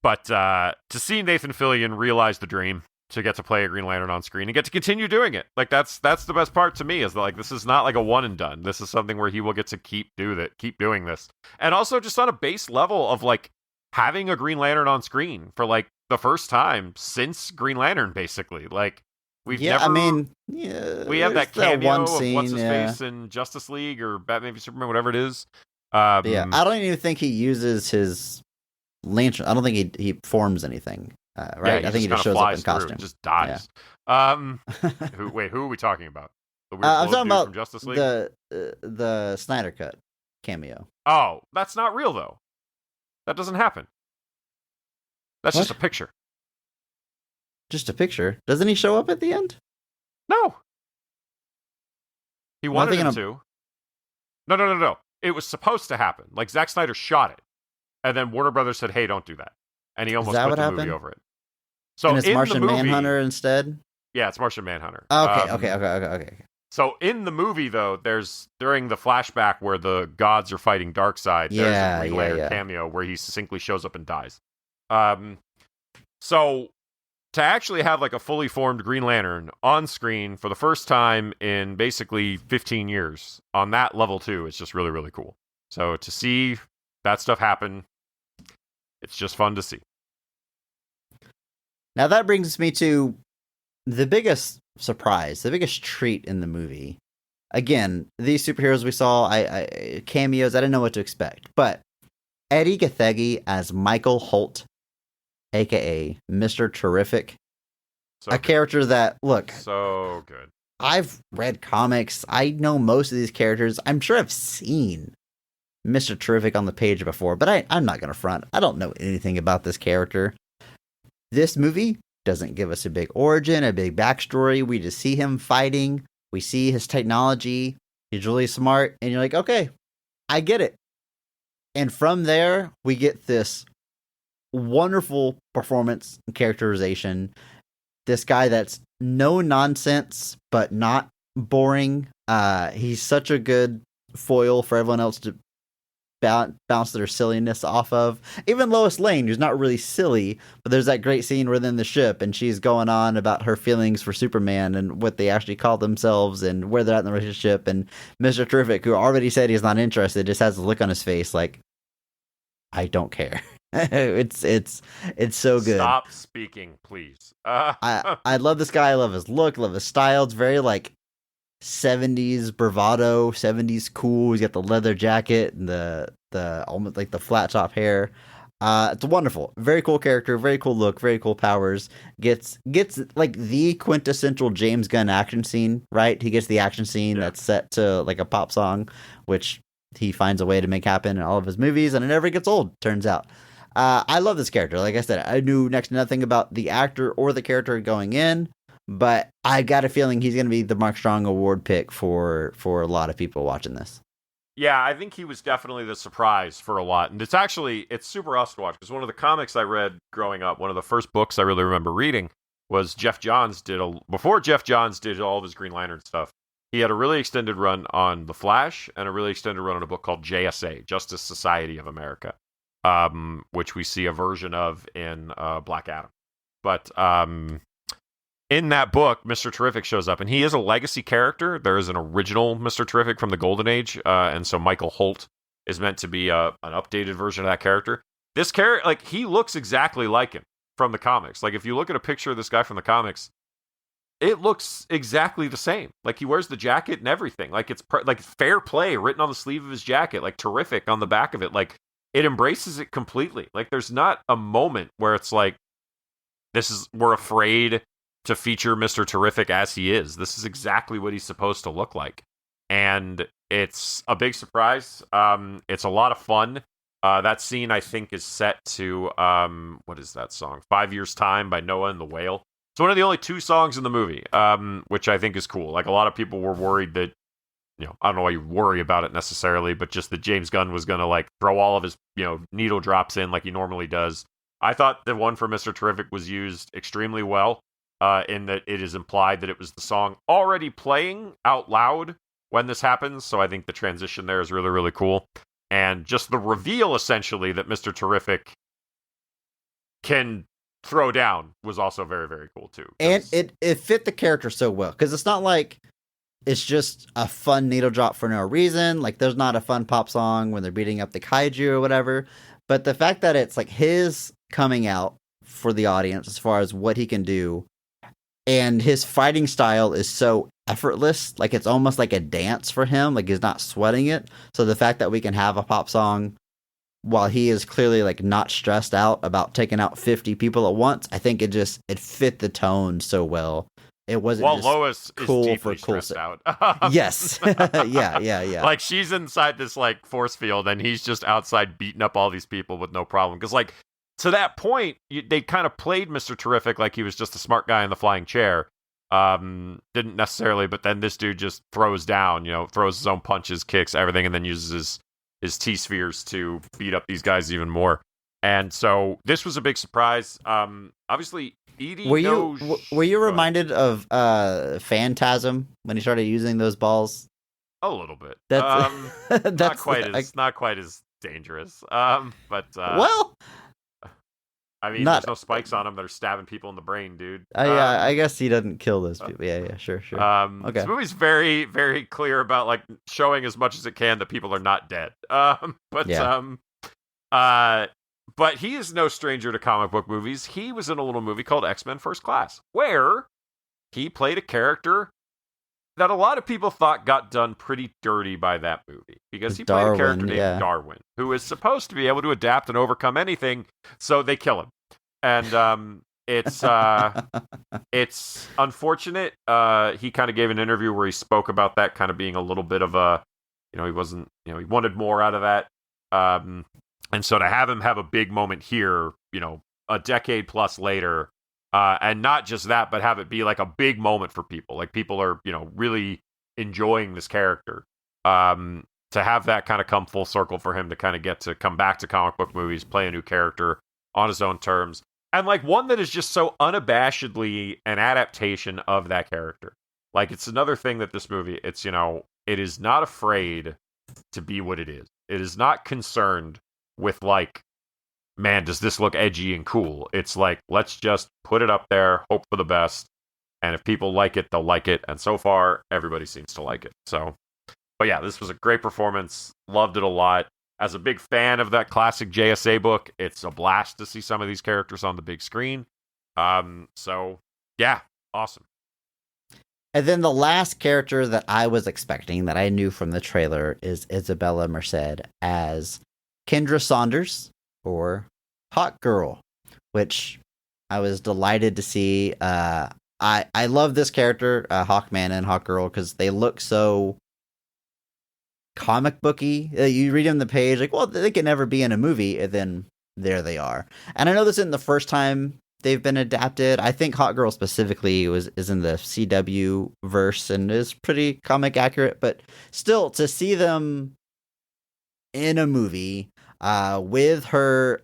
But to see Nathan Fillion realize the dream, to get to play a Green Lantern on screen and get to continue doing it, like that's the best part to me, is that like this is not like a one and done. This is something where he will get to keep doing this, and also just on a base level of like having a Green Lantern on screen for like the first time since Green Lantern, basically. Like we have that cameo one of scene, what's his face in Justice League or Batman v Superman, whatever it is. I don't even think he uses his lantern. I don't think he forms anything. Right? Yeah, I think he just shows up in costume. Just dies. Yeah. Who are we talking about? The weird I'm talking about from Justice League? the Snyder Cut cameo. Oh, that's not real though. That doesn't happen. That's just a picture. Just a picture? Doesn't he show up at the end? No. He wanted him to. No. It was supposed to happen. Like Zack Snyder shot it, and then Warner Brothers said, "Hey, don't do that." And he almost put the movie over it. So and it's in Martian the movie, Manhunter instead? Yeah, it's Martian Manhunter. Okay. So in the movie, though, there's during the flashback where the gods are fighting Darkseid, there's a Green Lantern cameo where he succinctly shows up and dies. So to actually have like a fully formed Green Lantern on screen for the first time in basically 15 years on that level too, it's just really, really cool. So to see that stuff happen, it's just fun to see. Now that brings me to the biggest surprise, the biggest treat in the movie. Again, these superheroes we saw, cameos, I didn't know what to expect. But Eddie Gathegi as Michael Holt, a.k.a. Mr. Terrific. A character that, look... So good. I've read comics. I know most of these characters. I'm sure I've seen Mr. Terrific on the page before, but I'm not going to front. I don't know anything about this character. This movie doesn't give us a big origin, a big backstory. We just see him fighting. We see his technology. He's really smart. And you're like, okay, I get it. And from there, we get this wonderful performance and characterization. This guy that's no nonsense, but not boring. He's such a good foil for everyone else to bounce their silliness off of. Even Lois Lane, who's not really silly, but there's that great scene within the ship, and she's going on about her feelings for Superman and what they actually call themselves and where they're at in the relationship. And Mr. Terrific, who already said he's not interested, just has a look on his face like, I don't care. It's so good. Stop speaking, please. I love this guy. I love his look, love his style. It's very like 70s bravado, 70s cool. He's got the leather jacket and the almost like the flat top hair. It's wonderful. Very cool character, very cool look, very cool powers. Gets like the quintessential James Gunn action scene, right? He gets the action scene that's set to like a pop song, which he finds a way to make happen in all of his movies, and it never gets old, turns out. I love this character. Like I said, I knew next to nothing about the actor or the character going in, but I got a feeling he's going to be the Mark Strong Award pick for a lot of people watching this. Yeah, I think he was definitely the surprise for a lot. And it's super us to watch, because one of the comics I read growing up, one of the first books I really remember reading was Jeff Johns before Jeff Johns did all of his Green Lantern stuff. He had a really extended run on The Flash and a really extended run on a book called JSA, Justice Society of America, which we see a version of in Black Adam. But in that book, Mr. Terrific shows up, and he is a legacy character. There is an original Mr. Terrific from the Golden Age, and so Michael Holt is meant to be an updated version of that character. this character, like, he looks exactly like him from the comics. Like, if you look at a picture of this guy from the comics, it looks exactly the same. Like, he wears the jacket and everything. Like, it's like fair play written on the sleeve of his jacket, like terrific on the back of it. Like, it embraces it completely. Like, there's not a moment where it's like, we're afraid to feature Mr. Terrific as he is. This is exactly what he's supposed to look like. And it's a big surprise. It's a lot of fun. That scene, I think, is set to, what is that song? 5 Years' Time by Noah and the Whale. It's one of the only 2 songs in the movie, which I think is cool. Like, a lot of people were worried that, I don't know why you worry about it necessarily, but just that James Gunn was going to, like, throw all of his, needle drops in like he normally does. I thought the one for Mr. Terrific was used extremely well, in that it is implied that it was the song already playing out loud when this happens. So I think the transition there is really, really cool. And just the reveal, essentially, that Mr. Terrific can throw down was also very, very cool, too. And it fit the character so well, because it's not like it's just a fun needle drop for no reason. Like, there's not a fun pop song when they're beating up the kaiju or whatever. But the fact that it's like his coming out for the audience as far as what he can do, and his fighting style is so effortless, like it's almost like a dance for him, like he's not sweating it. So the fact that we can have a pop song while he is clearly like not stressed out about taking out 50 people at once, I think it fit the tone so well. It wasn't well, just Lois cool is deeply for cool stressed out. Yes. yeah. Like, she's inside this like force field, and he's just outside beating up all these people with no problem. Because, like, to that point, they kind of played Mr. Terrific like he was just a smart guy in the flying chair. Didn't necessarily, but then this dude just throws down, throws his own punches, kicks, everything, and then uses his T-spheres to beat up these guys even more. And so this was a big surprise. Obviously, Edie were you But reminded of Phantasm when he started using those balls? a little bit. That's Not quite as dangerous. But well, I mean, there's no spikes on him that are stabbing people in the brain, dude. I guess he doesn't kill those people. Yeah, sure. Okay. This movie's very, very clear about like showing as much as it can that people are not dead. But he is no stranger to comic book movies. He was in a little movie called X-Men First Class, where he played a character that a lot of people thought got done pretty dirty by that movie, because he played a character named Darwin, who is supposed to be able to adapt and overcome anything, so they kill him. And it's unfortunate. He kind of gave an interview where he spoke about that kind of being a little bit of a, he wasn't, he wanted more out of that. And so to have him have a big moment here, a decade plus later, and not just that, but have it be like a big moment for people. Like, people are, really enjoying this character. To have that kind of come full circle for him to kind of get to come back to comic book movies, play a new character on his own terms. And like one that is just so unabashedly an adaptation of that character. Like, it's another thing that this movie, it's, it is not afraid to be what it is. It is not concerned with like, man, does this look edgy and cool? It's like, let's just put it up there, hope for the best, and if people like it, they'll like it. And so far, everybody seems to like it. So, but yeah, this was a great performance. Loved it a lot. As a big fan of that classic JSA book, it's a blast to see some of these characters on the big screen. So yeah, awesome. And then the last character that I was expecting, that I knew from the trailer, is Isabella Merced as Kendra Saunders, or Hawk Girl, which I was delighted to see. I love this character, Hawkman and Hawk Girl, because they look so comic booky. You read them the page, like, well, they can never be in a movie, and then there they are. And I know this isn't the first time they've been adapted. I think Hawk Girl specifically is in the CW verse and is pretty comic accurate, but still, to see them in a movie with her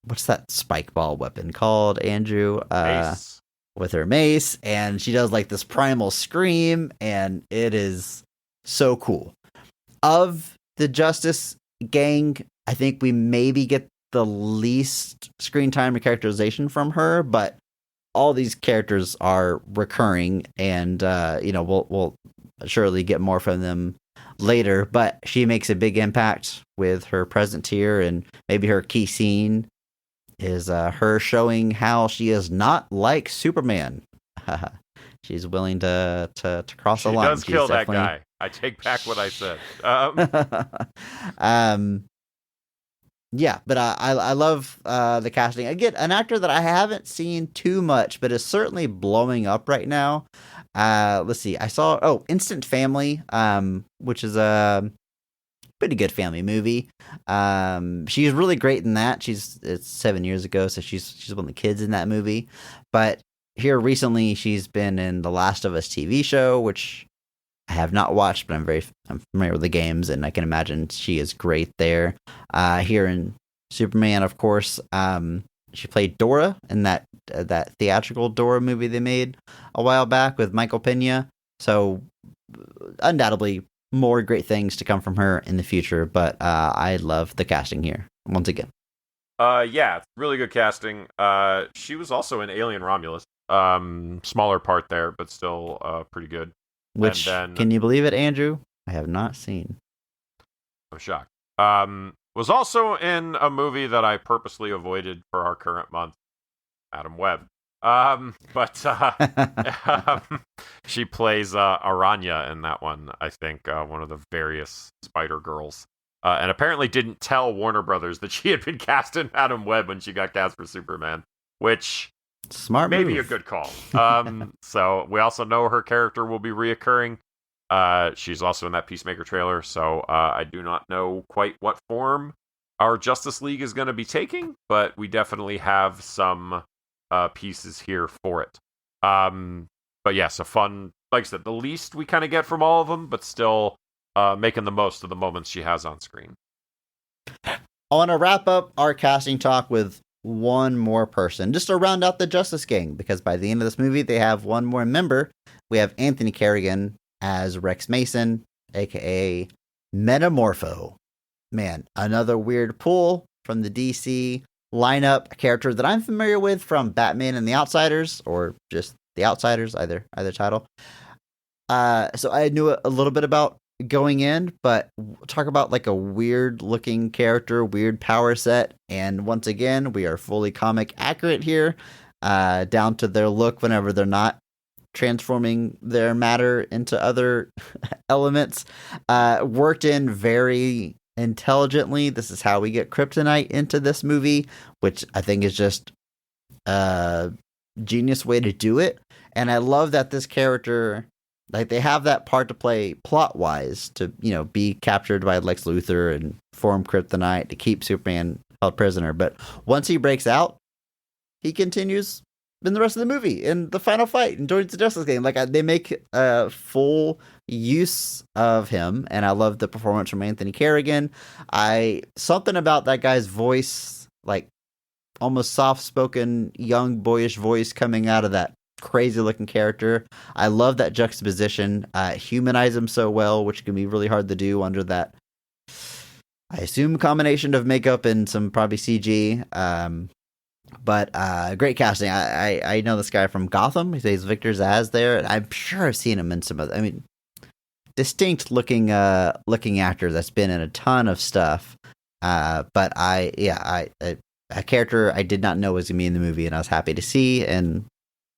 what's that spike ball weapon called, Andrew? Mace. With her mace, and she does like this primal scream, and it is so cool. Of the Justice Gang, I think we maybe get the least screen time and characterization from her, but all these characters are recurring, and we'll surely get more from them later, but she makes a big impact with her presence here, and maybe her key scene is her showing how she is not like Superman. She's willing to cross the line. She does kill that guy. I take back what I said. Yeah, but I love the casting. Again, an actor that I haven't seen too much, but is certainly blowing up right now. Let's see. I saw Instant Family, which is a pretty good family movie. She's really great in that. It's 7 years ago, so she's one of the kids in that movie. But here recently, she's been in the Last of Us TV show, which I have not watched, but I'm familiar with the games, and I can imagine she is great there. Here in Superman, of course, she played Dora in that theatrical Dora movie they made a while back with Michael Pena. So undoubtedly more great things to come from her in the future, but I love the casting here once again. Yeah, really good casting. She was also in Alien Romulus. Smaller part there, but still pretty good. Which, can you believe it, Andrew? I have not seen. I'm shocked. Was also in a movie that I purposely avoided for our current month, Adam Webb. But she plays Aranya in that one, I think, one of the various Spider Girls. And apparently didn't tell Warner Brothers that she had been cast in Adam Webb when she got cast for Superman, which... Smart maybe move. A good call. So we also know her character will be reoccurring. She's also in that Peacemaker trailer, so I do not know quite what form our Justice League is going to be taking, but we definitely have some pieces here for it. But yeah, so fun. Like I said, the least we kind of get from all of them, but still making the most of the moments she has on screen. I want to wrap up our casting talk with one more person, just to round out the Justice Gang, because by the end of this movie, they have one more member. We have Anthony Carrigan as Rex Mason, aka Metamorpho. Man, another weird pull from the DC lineup, a character that I'm familiar with from Batman and the Outsiders, or just the Outsiders, either title. So I knew a little bit about going in, but talk about like a weird looking character, weird power set, and once again we are fully comic accurate here, down to their look whenever they're not transforming their matter into other elements. Worked in very intelligently. This is how we get kryptonite into this movie, which I think is just a genius way to do it. And I love that this character, like, they have that part to play plot-wise to, be captured by Lex Luthor and form kryptonite to keep Superman held prisoner. But once he breaks out, he continues in the rest of the movie, in the final fight, and joins the Justice Gang. Like, they make full use of him, and I love the performance from Anthony Carrigan. Something about that guy's voice, like, almost soft-spoken, young, boyish voice coming out of that crazy looking character. I love that juxtaposition. Humanize him so well, which can be really hard to do under that, I assume, combination of makeup and some probably CG. But great casting. I know this guy from Gotham. He plays Victor Zsasz there. I'm sure I've seen him in some other, distinct looking actor that's been in a ton of stuff. But a character I did not know was gonna be in the movie, and I was happy to see. And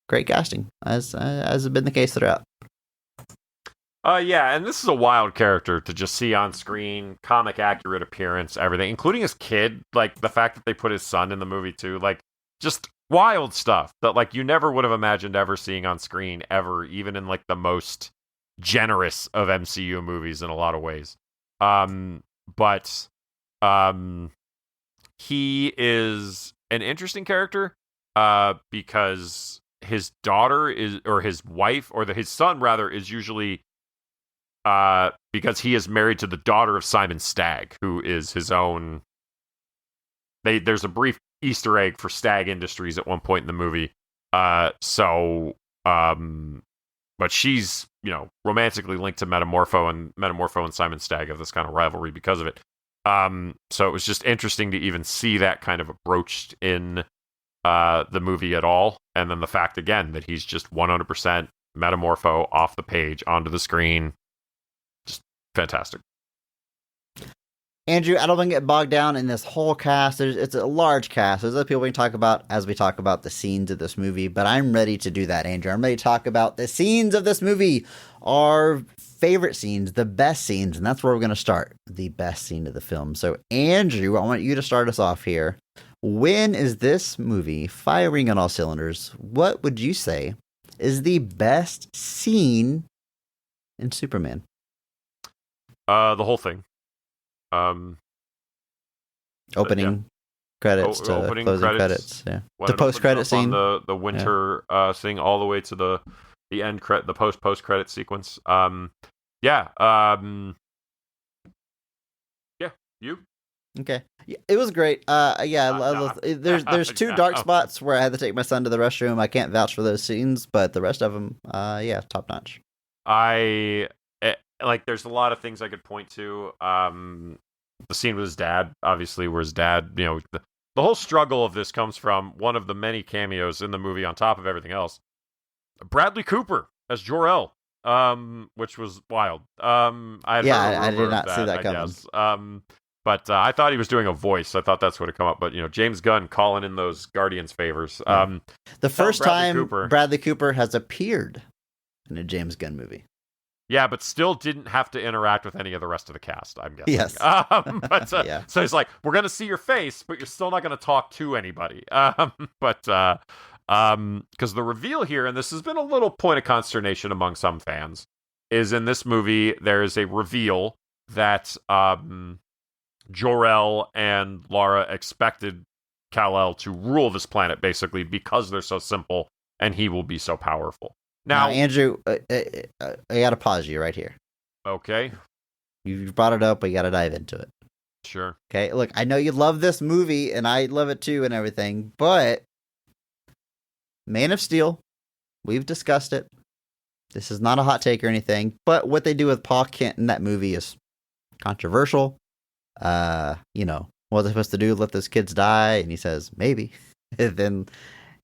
great casting, as has been the case throughout. Yeah, and this is a wild character to just see on screen, comic accurate appearance, everything, including his kid. Like, the fact that they put his son in the movie too, like, just wild stuff that, like, you never would have imagined ever seeing on screen ever, even in, like, the most generous of MCU movies in a lot of ways. But he is an interesting character because his daughter is, or his wife, or his son rather, is usually because he is married to the daughter of Simon Stagg, who is his own. There's a brief Easter egg for Stagg Industries at one point in the movie. But she's, romantically linked to Metamorpho, and Metamorpho and Simon Stagg have this kind of rivalry because of it. So it was just interesting to even see that kind of approached in the movie at all. And then the fact, again, that he's just 100% Metamorpho off the page onto the screen. Just fantastic. Andrew, I don't want to get bogged down in this whole cast. It's a large cast. There's other people we can talk about as we talk about the scenes of this movie, but I'm ready to do that, Andrew. I'm ready to talk about the scenes of this movie, our favorite scenes, the best scenes, and that's where we're going to start, the best scene of the film. So, Andrew, I want you to start us off here. When is this movie firing on all cylinders? What would you say is the best scene in Superman? The whole thing. Opening credits to opening closing credits. Yeah. The post-credit scene. On the winter thing all the way to the end credit, the post-credit sequence. Yeah. You? Okay. Yeah, it was great. There's two dark spots where I had to take my son to the restroom. I can't vouch for those scenes, but the rest of them, top notch. There's a lot of things I could point to. The scene with his dad, obviously, where his dad, the whole struggle of this comes from one of the many cameos in the movie on top of everything else. Bradley Cooper as Jor-El, which was wild. I did not see that coming. But I thought he was doing a voice. I thought that's what had come up. But, James Gunn calling in those Guardians favors. The first time Bradley Cooper has appeared in a James Gunn movie. Yeah, but still didn't have to interact with any of the rest of the cast, I'm guessing. Yes. So he's like, we're going to see your face, but you're still not going to talk to anybody. Because the reveal here, and this has been a little point of consternation among some fans, is in this movie, there is a reveal that Jor-El and Lara expected Kal-El to rule this planet, basically, because they're so simple, and he will be so powerful. Now, Andrew, I gotta pause you right here. Okay. You brought it up, but you gotta dive into it. Sure. Okay, look, I know you love this movie, and I love it too and everything, but Man of Steel, we've discussed it. This is not a hot take or anything, but what they do with Pa Kent in that movie is controversial. What they're supposed to do, let those kids die, and he says, maybe. And then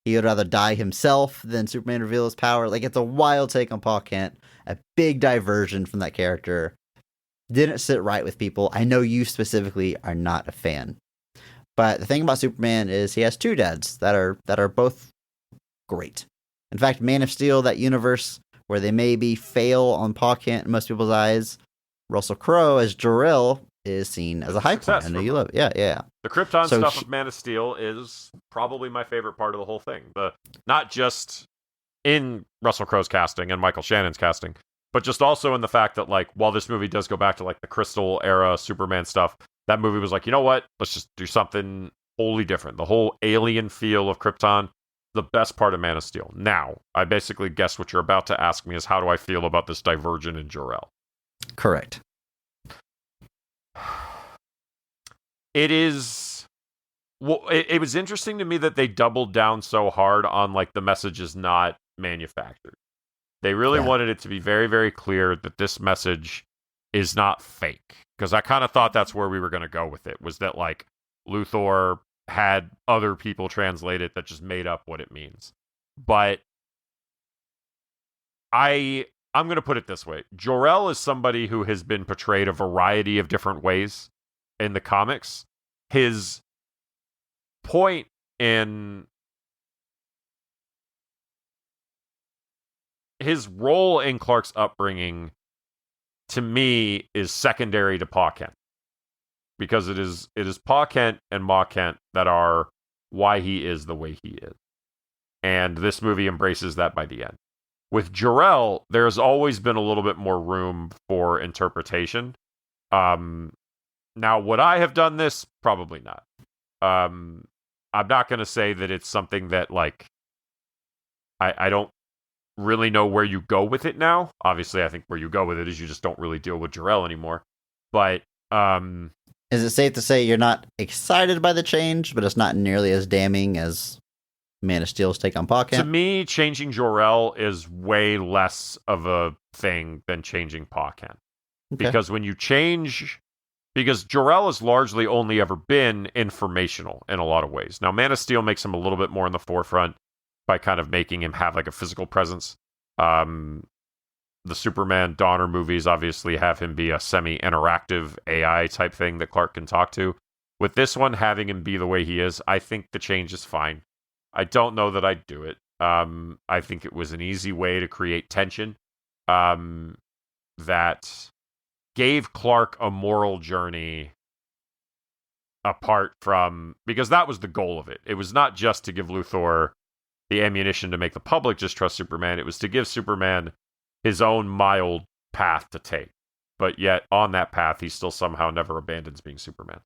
he would rather die himself than Superman reveal his power. Like, it's a wild take on Pa Kent. A big diversion from that character. Didn't sit right with people. I know you specifically are not a fan. But the thing about Superman is he has two dads that are both great. In fact, Man of Steel, that universe where they maybe fail on Pa Kent in most people's eyes, Russell Crowe as Jor-El is seen as a high point. I know you love it. Yeah. The Krypton stuff of Man of Steel is probably my favorite part of the whole thing. Not just in Russell Crowe's casting and Michael Shannon's casting, but just also in the fact that, while this movie does go back to, the Crystal era Superman stuff, that movie was like, you know what? Let's just do something wholly different. The whole alien feel of Krypton, the best part of Man of Steel. Now, I basically guess what you're about to ask me is, how do I feel about this diversion in Jor-El? Correct. It is. Well, it was interesting to me that they doubled down so hard on the message is not manufactured. They really wanted it to be very, very clear that this message is not fake. Because I kind of thought that's where we were going to go with it. Was that Luthor had other people translate it that just made up what it means. But I'm going to put it this way. Jor-El is somebody who has been portrayed a variety of different ways in the comics. His point in his role in Clark's upbringing, to me, is secondary to Pa Kent. Because it is Pa Kent and Ma Kent that are why he is the way he is. And this movie embraces that by the end. With Jor-El, there's always been a little bit more room for interpretation. Now, would I have done this? Probably not. I'm not going to say that it's something that, I don't really know where you go with it now. Obviously, I think where you go with it is you just don't really deal with Jor-El anymore. But, is it safe to say you're not excited by the change, but it's not nearly as damning as Man of Steel's take on Pa Kent? To me, changing Jor-El is way less of a thing than changing Pa Kent. Okay. Because when you change... Because Jor-El has largely only ever been informational in a lot of ways. Now, Man of Steel makes him a little bit more in the forefront by kind of making him have a physical presence. the Superman Donner movies obviously have him be a semi-interactive AI type thing that Clark can talk to. With this one, having him be the way he is, I think the change is fine. I don't know that I'd do it. I think it was an easy way to create tension that gave Clark a moral journey apart from... Because that was the goal of it. It was not just to give Luthor the ammunition to make the public just trust Superman. It was to give Superman his own mild path to take. But yet, on that path, he still somehow never abandons being Superman.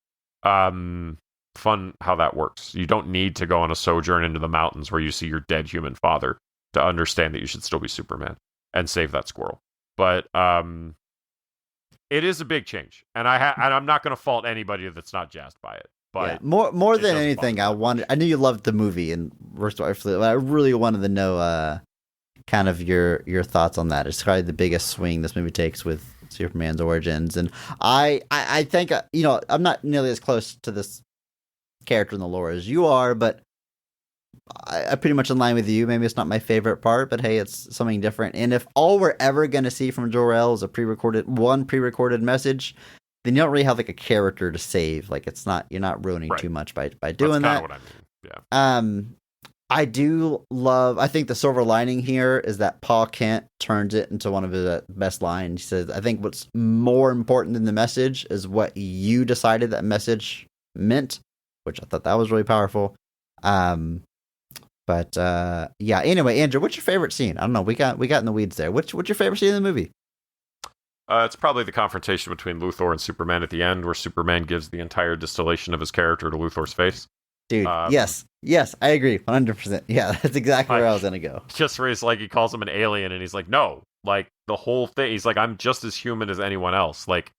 Fun how that works. You don't need to go on a sojourn into the mountains where you see your dead human father to understand that you should still be Superman and save that squirrel. But it is a big change, and I'm not going to fault anybody that's not jazzed by it. But more than anything, I knew you loved the movie, and I really wanted to know kind of your thoughts on that. It's probably the biggest swing this movie takes with Superman's origins, and I think I'm not nearly as close to this character in the lore as you are, but I pretty much in line with you. Maybe it's not my favorite part, but hey, it's something different. And if all we're ever going to see from Jor-El is a pre-recorded message, then you don't really have like a character to save. Like you're not ruining too much by doing that. That's kind of what I mean. Yeah. I think the silver lining here is that Paul Kent turns it into one of his best lines. He says, I think what's more important than the message is what you decided that message meant, which I thought that was really powerful. Anyway, Andrew, what's your favorite scene? I don't know. We got in the weeds there. What's your favorite scene in the movie? It's probably the confrontation between Luthor and Superman at the end, where Superman gives the entire distillation of his character to Luthor's face. Dude, yes, I agree, 100%. Yeah, that's exactly where I was gonna go. Just where he's like, he calls him an alien, and he's like, no, like the whole thing. He's like, I'm just as human as anyone else. Like,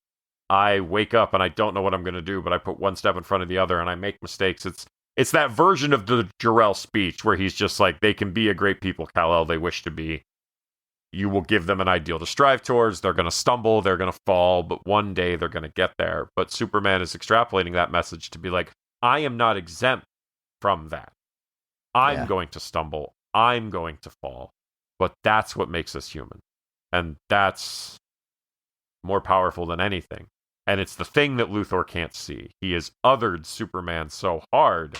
I wake up and I don't know what I'm gonna do, but I put one step in front of the other, and I make mistakes. It's that version of the Jor-El speech where he's just like, they can be a great people, Kal-El, they wish to be. You will give them an ideal to strive towards. They're going to stumble. They're going to fall. But one day they're going to get there. But Superman is extrapolating that message to be like, I am not exempt from that. I'm going to stumble. I'm going to fall. But that's what makes us human. And that's more powerful than anything. And it's the thing that Luthor can't see. He has othered Superman so hard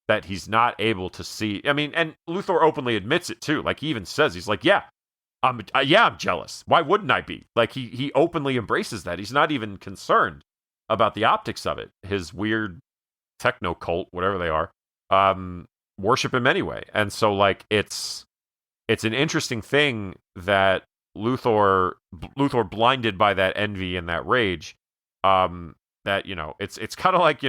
that he's not able to see. I mean, and Luthor openly admits it too. Like, he even says, he's like, I'm jealous. Why wouldn't I be? Like, he openly embraces that. He's not even concerned about the optics of it. His weird techno cult, whatever they are, worship him anyway. And so, like, it's an interesting thing that Luthor blinded by that envy and that rage, that, it's kind of like,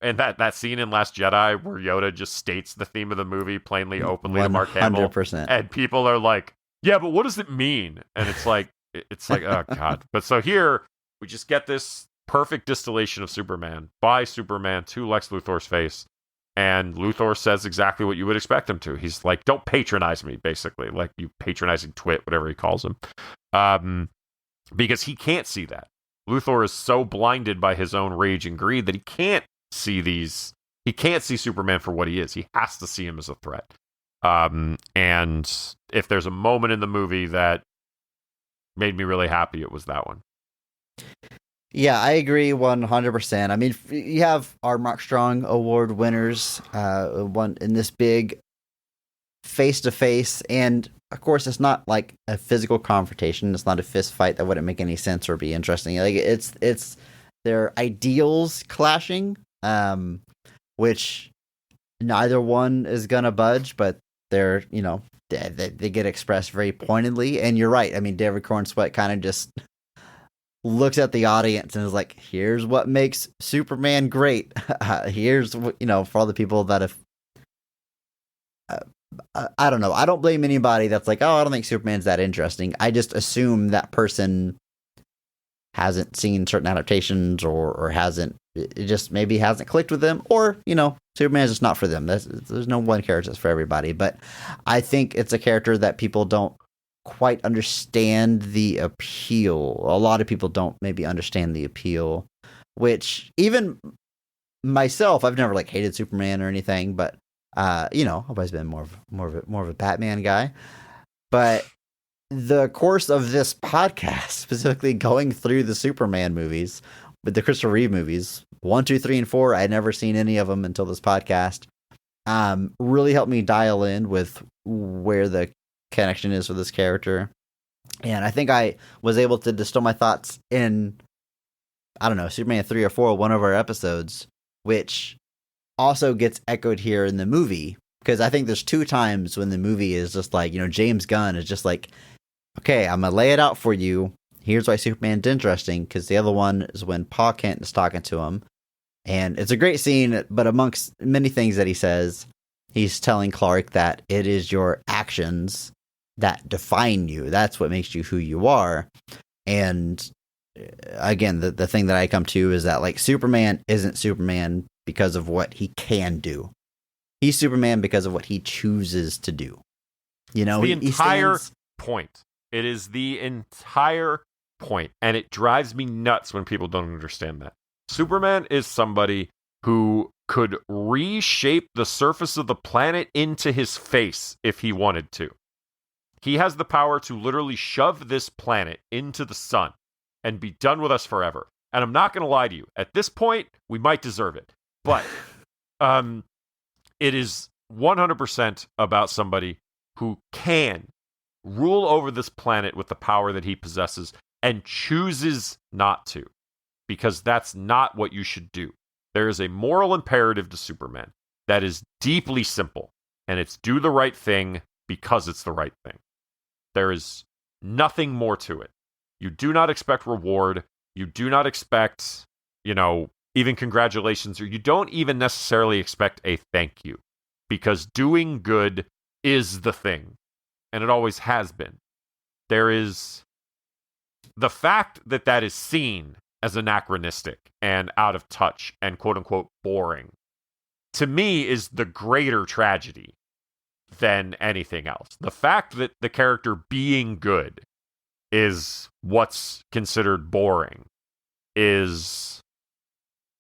and that scene in Last Jedi where Yoda just states the theme of the movie plainly, openly to Mark Hamill. 100%. And people are like, yeah, but what does it mean? And it's like, oh God. But so here we just get this perfect distillation of Superman by Superman to Lex Luthor's face. And Luthor says exactly what you would expect him to. He's like, don't patronize me, basically. Like, you patronizing twit, whatever he calls him. Because he can't see that. Luthor is so blinded by his own rage and greed that he can't see Superman for what he is. He has to see him as a threat. And if there's a moment in the movie that made me really happy, it was that one. Yeah, I agree 100%. I mean, you have our Mark Strong Award winners, one in this big face-to-face, and of course, it's not like a physical confrontation. It's not a fist fight. That wouldn't make any sense or be interesting. Like, it's their ideals clashing, which neither one is gonna budge, but they're, they get expressed very pointedly. And you're right. I mean, David Cornsweet kind of just looks at the audience and is like, here's what makes Superman great. Here's what, for all the people that have, I don't know. I don't blame anybody that's like, oh, I don't think Superman's that interesting. I just assume that person hasn't seen certain adaptations or it just maybe hasn't clicked with them, or, Superman's just not for them. There's no one character that's for everybody. But I think it's a character that people don't quite understand the appeal. A lot of people don't maybe understand the appeal, which even myself, I've never like hated Superman or anything, but I've always been more of a Batman guy. But the course of this podcast, specifically going through the Superman movies, but the Christopher Reeve movies, 1, 2, 3, and 4, I'd never seen any of them until this podcast. Really helped me dial in with where the connection is for this character. And I think I was able to distill my thoughts in, I don't know, Superman 3 or 4, one of our episodes, which also gets echoed here in the movie. Because I think there's 2 times when the movie is just like, James Gunn is just like, okay, I'm going to lay it out for you. Here's why Superman's interesting. Because the other one is when Pa Kent is talking to him. And it's a great scene, but amongst many things that he says, he's telling Clark that it is your actions that define you. That's what makes you who you are. And again, the thing that I come to is that, like, Superman isn't Superman because of what he can do. He's Superman because of what he chooses to do. The entire point. It is the entire point, and it drives me nuts when people don't understand that. Superman is somebody who could reshape the surface of the planet into his face if he wanted to. He has the power to literally shove this planet into the sun and be done with us forever. And I'm not going to lie to you. At this point, we might deserve it. But it is 100% about somebody who can rule over this planet with the power that he possesses and chooses not to. Because that's not what you should do. There is a moral imperative to Superman that is deeply simple, and it's do the right thing because it's the right thing. There is nothing more to it. You do not expect reward. You do not expect, even congratulations, or you don't even necessarily expect a thank you, because doing good is the thing, and it always has been. There is the fact that is seen as anachronistic and out of touch and quote-unquote boring, to me, is the greater tragedy than anything else. The fact that the character being good is what's considered boring is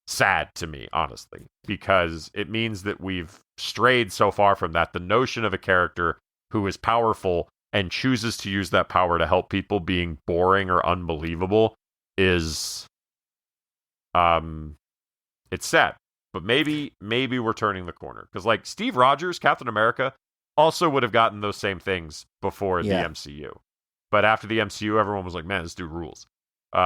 sad to me, honestly, because it means that we've strayed so far from that. The notion of a character who is powerful and chooses to use that power to help people being boring or unbelievable is it's sad. But maybe we're turning the corner, because like Steve Rogers, Captain America, also would have gotten those same things before the MCU. But after the MCU, everyone was like, man, this dude rules. So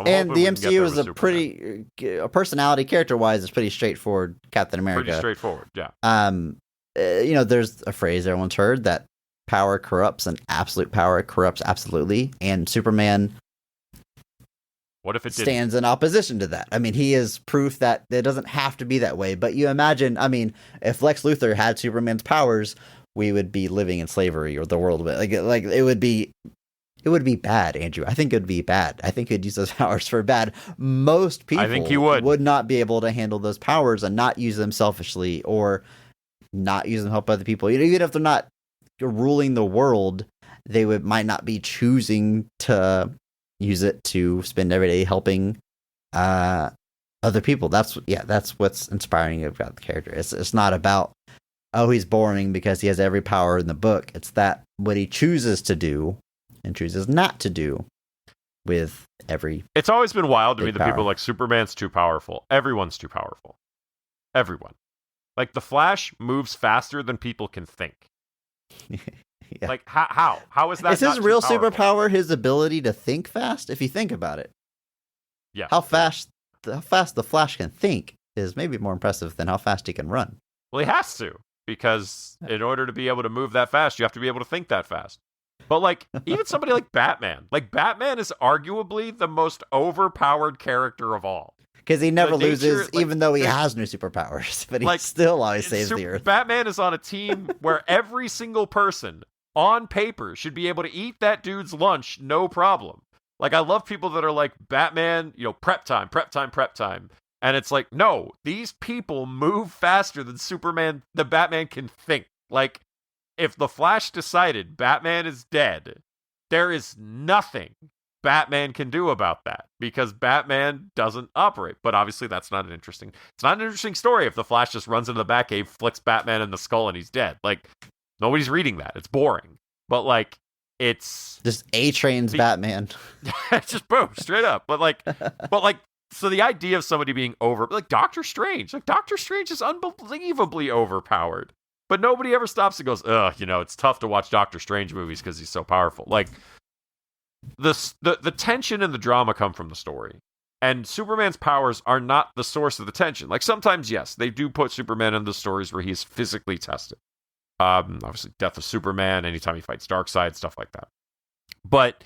and the MCU is a pretty personality character wise is pretty straightforward. Captain America, pretty straightforward, yeah. There's a phrase everyone's heard that power corrupts, and absolute power corrupts absolutely. And Superman, what if it stands in opposition to that? I mean, he is proof that it doesn't have to be that way. But you imagine, if Lex Luthor had Superman's powers, we would be living in slavery, or the world would like it would be bad, Andrew. I think it would be bad. I think he'd use those powers for bad. Most people, I think he would not be able to handle those powers and not use them selfishly, or not use them to help other people. Even if they're not ruling the world, they might not be choosing to use it to spend every day helping other people. That's what's inspiring about the character. It's not about, oh, he's boring because he has every power in the book. It's that what he chooses to do and chooses not to do with every. It's always been wild to me that people are like, Superman's too powerful. Everyone's too powerful. Everyone. Like, the Flash moves faster than people can think. Yeah. Like, how is that? Is his real superpower his ability to think fast? If you think about it, yeah. How fast the Flash can think is maybe more impressive than how fast he can run. Well, he has to, because in order to be able to move that fast, you have to be able to think that fast. But like, even somebody like Batman is arguably the most overpowered character of all. Because he never loses, even though he has no superpowers, but he still always saves the Earth. Batman is on a team where every single person on paper should be able to eat that dude's lunch, no problem. Like, I love people that are like, Batman, prep time. And it's like, no, these people move faster than Batman can think. Like, if the Flash decided Batman is dead, there is nothing Batman can do about that, because Batman doesn't operate. But obviously it's not an interesting story if the Flash just runs into the Batcave, flicks Batman in the skull, and he's dead. Like, nobody's reading that. It's boring. But like, it's just A-Train's Batman. just boom, straight up. But like, so the idea of somebody being like Doctor Strange is unbelievably overpowered, but nobody ever stops and goes, ugh, it's tough to watch Doctor Strange movies because he's so powerful. Like, the tension and the drama come from the story. And Superman's powers are not the source of the tension. Like, sometimes, yes, they do put Superman in the stories where he's physically tested. Obviously, Death of Superman, anytime he fights Darkseid, stuff like that. But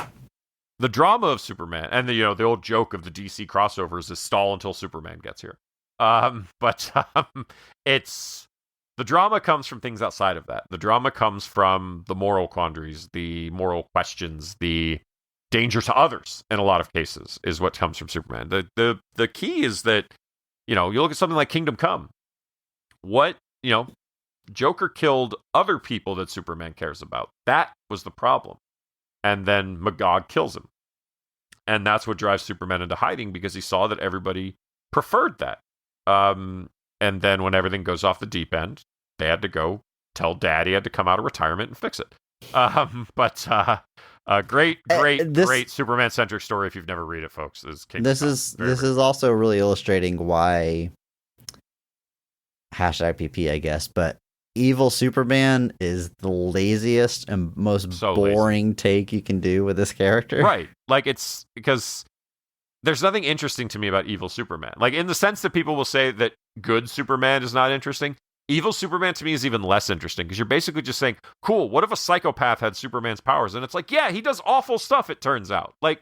the drama of Superman, and the old joke of the DC crossovers is stall until Superman gets here. It's the drama comes from things outside of that. The drama comes from the moral quandaries, the moral questions, the danger to others in a lot of cases is what comes from Superman. The key is that, you look at something like Kingdom Come. Joker killed other people that Superman cares about. That was the problem. And then Magog kills him. And that's what drives Superman into hiding, because he saw that everybody preferred that. And then when everything goes off the deep end, they had to go tell Dad he had to come out of retirement and fix it. Great Superman-centric story. If you've never read it, folks, this is also really illustrating why #PP, I guess, but evil Superman is the laziest and most boring take you can do with this character. Right. Like, it's because there's nothing interesting to me about evil Superman. Like, in the sense that people will say that good Superman is not interesting, evil Superman to me is even less interesting, because you're basically just saying, cool, what if a psychopath had Superman's powers? And it's like, yeah, he does awful stuff, it turns out. Like,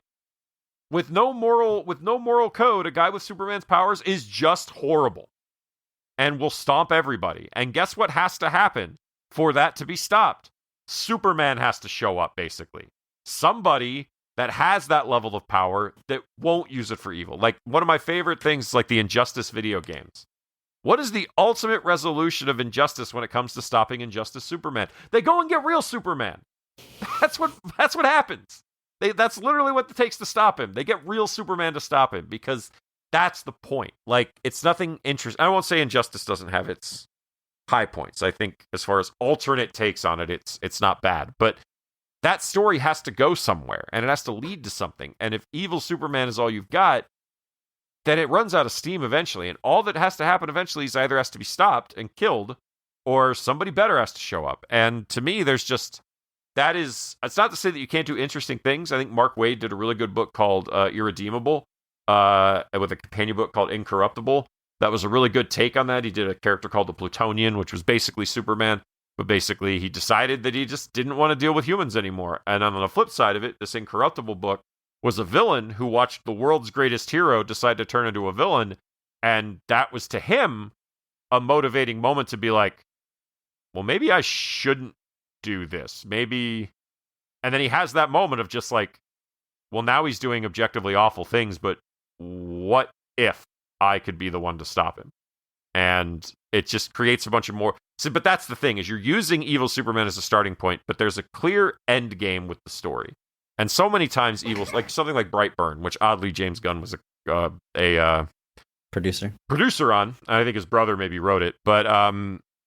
with no moral code, a guy with Superman's powers is just horrible and will stomp everybody. And guess what has to happen for that to be stopped? Superman has to show up, basically. Somebody that has that level of power that won't use it for evil. Like, one of my favorite things, like the Injustice video games. What is the ultimate resolution of Injustice when it comes to stopping Injustice Superman? They go and get real Superman. That's what happens. That's literally what it takes to stop him. They get real Superman to stop him, because that's the point. Like, it's nothing interesting. I won't say Injustice doesn't have its high points. I think as far as alternate takes on it, it's not bad. But that story has to go somewhere, and it has to lead to something. And if evil Superman is all you've got, then it runs out of steam eventually. And all that has to happen eventually is either has to be stopped and killed, or somebody better has to show up. And to me, it's not to say that you can't do interesting things. I think Mark Waid did a really good book called Irredeemable, with a companion book called Incorruptible. That was a really good take on that. He did a character called the Plutonian, which was basically Superman, but basically he decided that he just didn't want to deal with humans anymore. And on the flip side of it, this Incorruptible book was a villain who watched the world's greatest hero decide to turn into a villain, and that was to him a motivating moment to be like, well, maybe I shouldn't do this. Maybe. And then he has that moment of just like, well, now he's doing objectively awful things, but what if I could be the one to stop him? And it just creates a bunch of more. So, but that's the thing, is you're using evil Superman as a starting point, but there's a clear end game with the story. And so many times evil, like something like Brightburn, which oddly James Gunn was a producer on. I think his brother maybe wrote it, but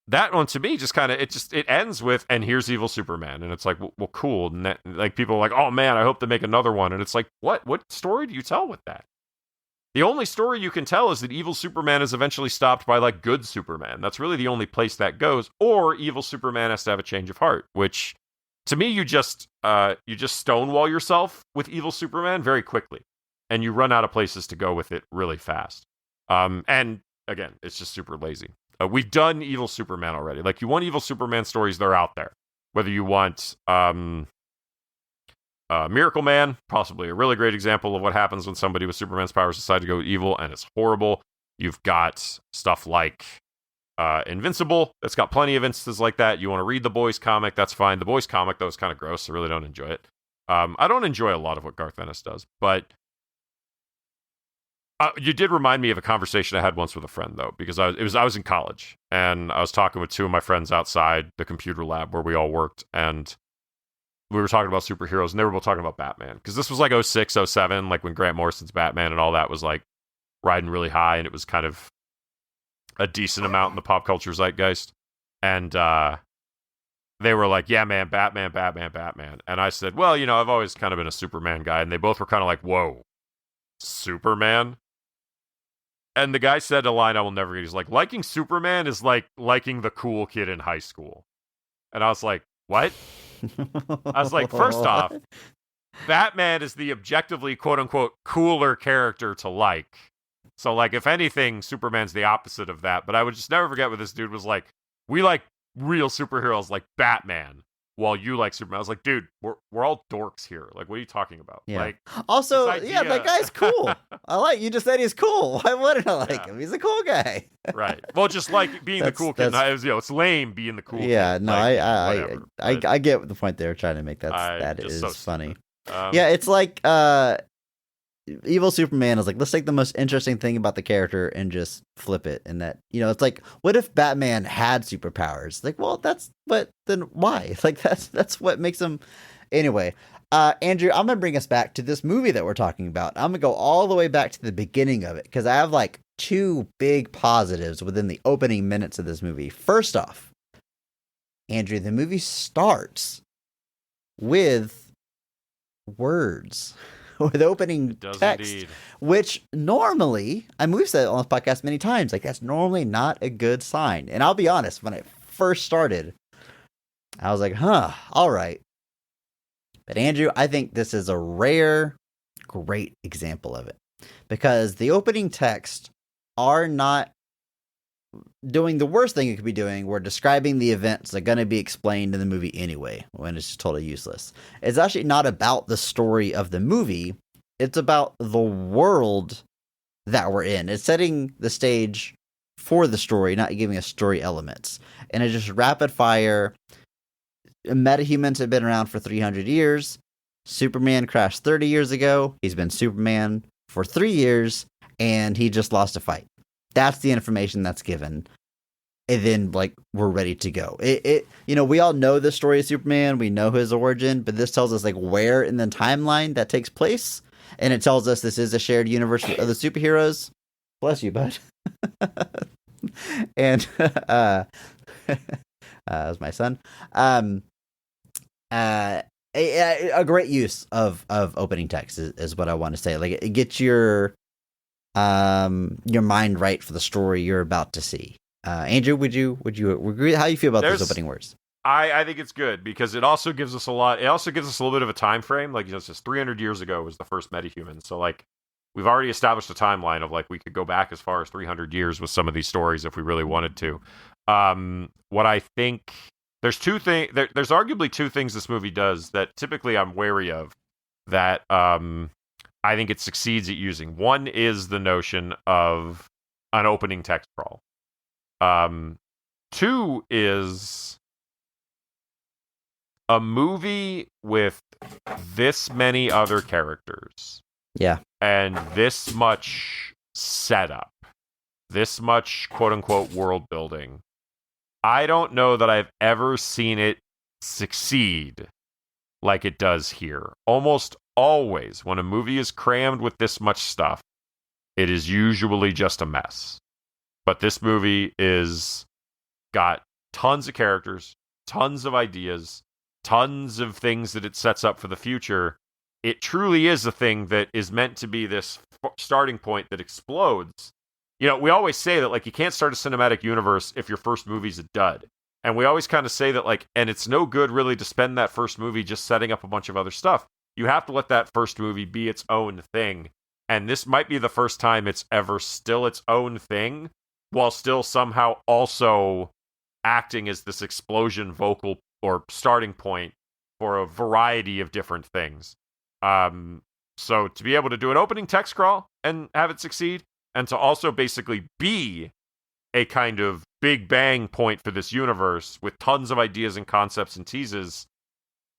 that one to me just kind of it ends with, and here's evil Superman, and it's like, well, cool. And that, like, people are like, oh man, I hope they make another one, and it's like, what story do you tell with that? The only story you can tell is that evil Superman is eventually stopped by like good Superman. That's really the only place that goes. Or evil Superman has to have a change of heart, which to me, you just stonewall yourself with evil Superman very quickly, and you run out of places to go with it really fast. And again, it's just super lazy. We've done evil Superman already. Like, you want evil Superman stories, they're out there. Whether you want Miracle Man, possibly a really great example of what happens when somebody with Superman's powers decide to go evil, and it's horrible. You've got stuff like Invincible, that's got plenty of instances like that. You want to read the Boys comic, that's fine. The Boys comic, though, is kind of gross. I really don't enjoy it. I don't enjoy a lot of what Garth Ennis does, but you did remind me of a conversation I had once with a friend, though, because I was in college, and I was talking with two of my friends outside the computer lab where we all worked, and we were talking about superheroes, and they were both talking about Batman, because this was like 06, 07, like when Grant Morrison's Batman and all that was like riding really high, and it was kind of a decent amount in the pop culture zeitgeist. And they were like, yeah, man, Batman, Batman, Batman. And I said, well, I've always kind of been a Superman guy. And they both were kind of like, whoa, Superman? And the guy said a line I will never get. He's like, liking Superman is like liking the cool kid in high school. And I was like, what? I was like, first off, Batman is the objectively, quote unquote, cooler character to like. So, like, if anything, Superman's the opposite of that. But I would just never forget what this dude was like. We like real superheroes like Batman, while you like Superman. I was like, dude, we're all dorks here. Like, what are you talking about? Yeah. Like, also, yeah, that guy's cool. You just said he's cool. Why wouldn't I like him? He's a cool guy. Right. Well, just like being the cool kid. It's lame being the cool kid. Yeah, no, like, I get the point they were trying to make. That is so funny. Yeah, it's like evil Superman is like, let's take the most interesting thing about the character and just flip it. And that, it's like, what if Batman had superpowers? Like, well, then why? Like, that's what makes him. Anyway, Andrew, I'm going to bring us back to this movie that we're talking about. I'm going to go all the way back to the beginning of it, because I have like two big positives within the opening minutes of this movie. First off, Andrew, the movie starts with words. With opening text, indeed. Which normally, we've said it on this podcast many times, like that's normally not a good sign. And I'll be honest, when it first started, I was like, all right. But Andrew, I think this is a rare, great example of it. Because the opening text are not doing the worst thing it could be doing. We're describing the events that are going to be explained in the movie anyway, when it's just totally useless. It's actually not about the story of the movie. It's about the world that we're in. It's setting the stage for the story, not giving us story elements. And it's just rapid fire. Metahumans have been around for 300 years. Superman crashed 30 years ago. He's been Superman for 3 years, and he just lost a fight. That's the information that's given. And then, like, we're ready to go. We all know the story of Superman. We know his origin, but this tells us, like, where in the timeline that takes place. And it tells us this is a shared universe of the superheroes. Bless you, bud. And, that was my son. A great use of opening text is what I want to say. Like, it gets your mind right for the story you're about to see. Andrew, would you agree? How do you feel about those opening words? I think it's good because it also gives us a lot. It also gives us a little bit of a time frame. Like, it's just 300 years ago was the first metahuman. So, like, we've already established a timeline of, like, we could go back as far as 300 years with some of these stories if we really wanted to. What I think, there's two things. There's arguably two things this movie does that typically I'm wary of. That I think it succeeds at using. One is the notion of an opening text crawl. Two is a movie with this many other characters. Yeah. And this much setup. This much quote unquote world building. I don't know that I've ever seen it succeed like it does here. Almost always, when a movie is crammed with this much stuff, it is usually just a mess. But this movie is got tons of characters, tons of ideas, tons of things that it sets up for the future. It truly is a thing that is meant to be this starting point that explodes. We always say that, like, you can't start a cinematic universe if your first movie's a dud. And we always kind of say that, like, and it's no good really to spend that first movie just setting up a bunch of other stuff. You have to let that first movie be its own thing. And this might be the first time it's ever still its own thing, while still somehow also acting as this explosion vocal or starting point for a variety of different things. So to be able to do an opening text crawl and have it succeed, and to also basically be a kind of big bang point for this universe with tons of ideas and concepts and teases,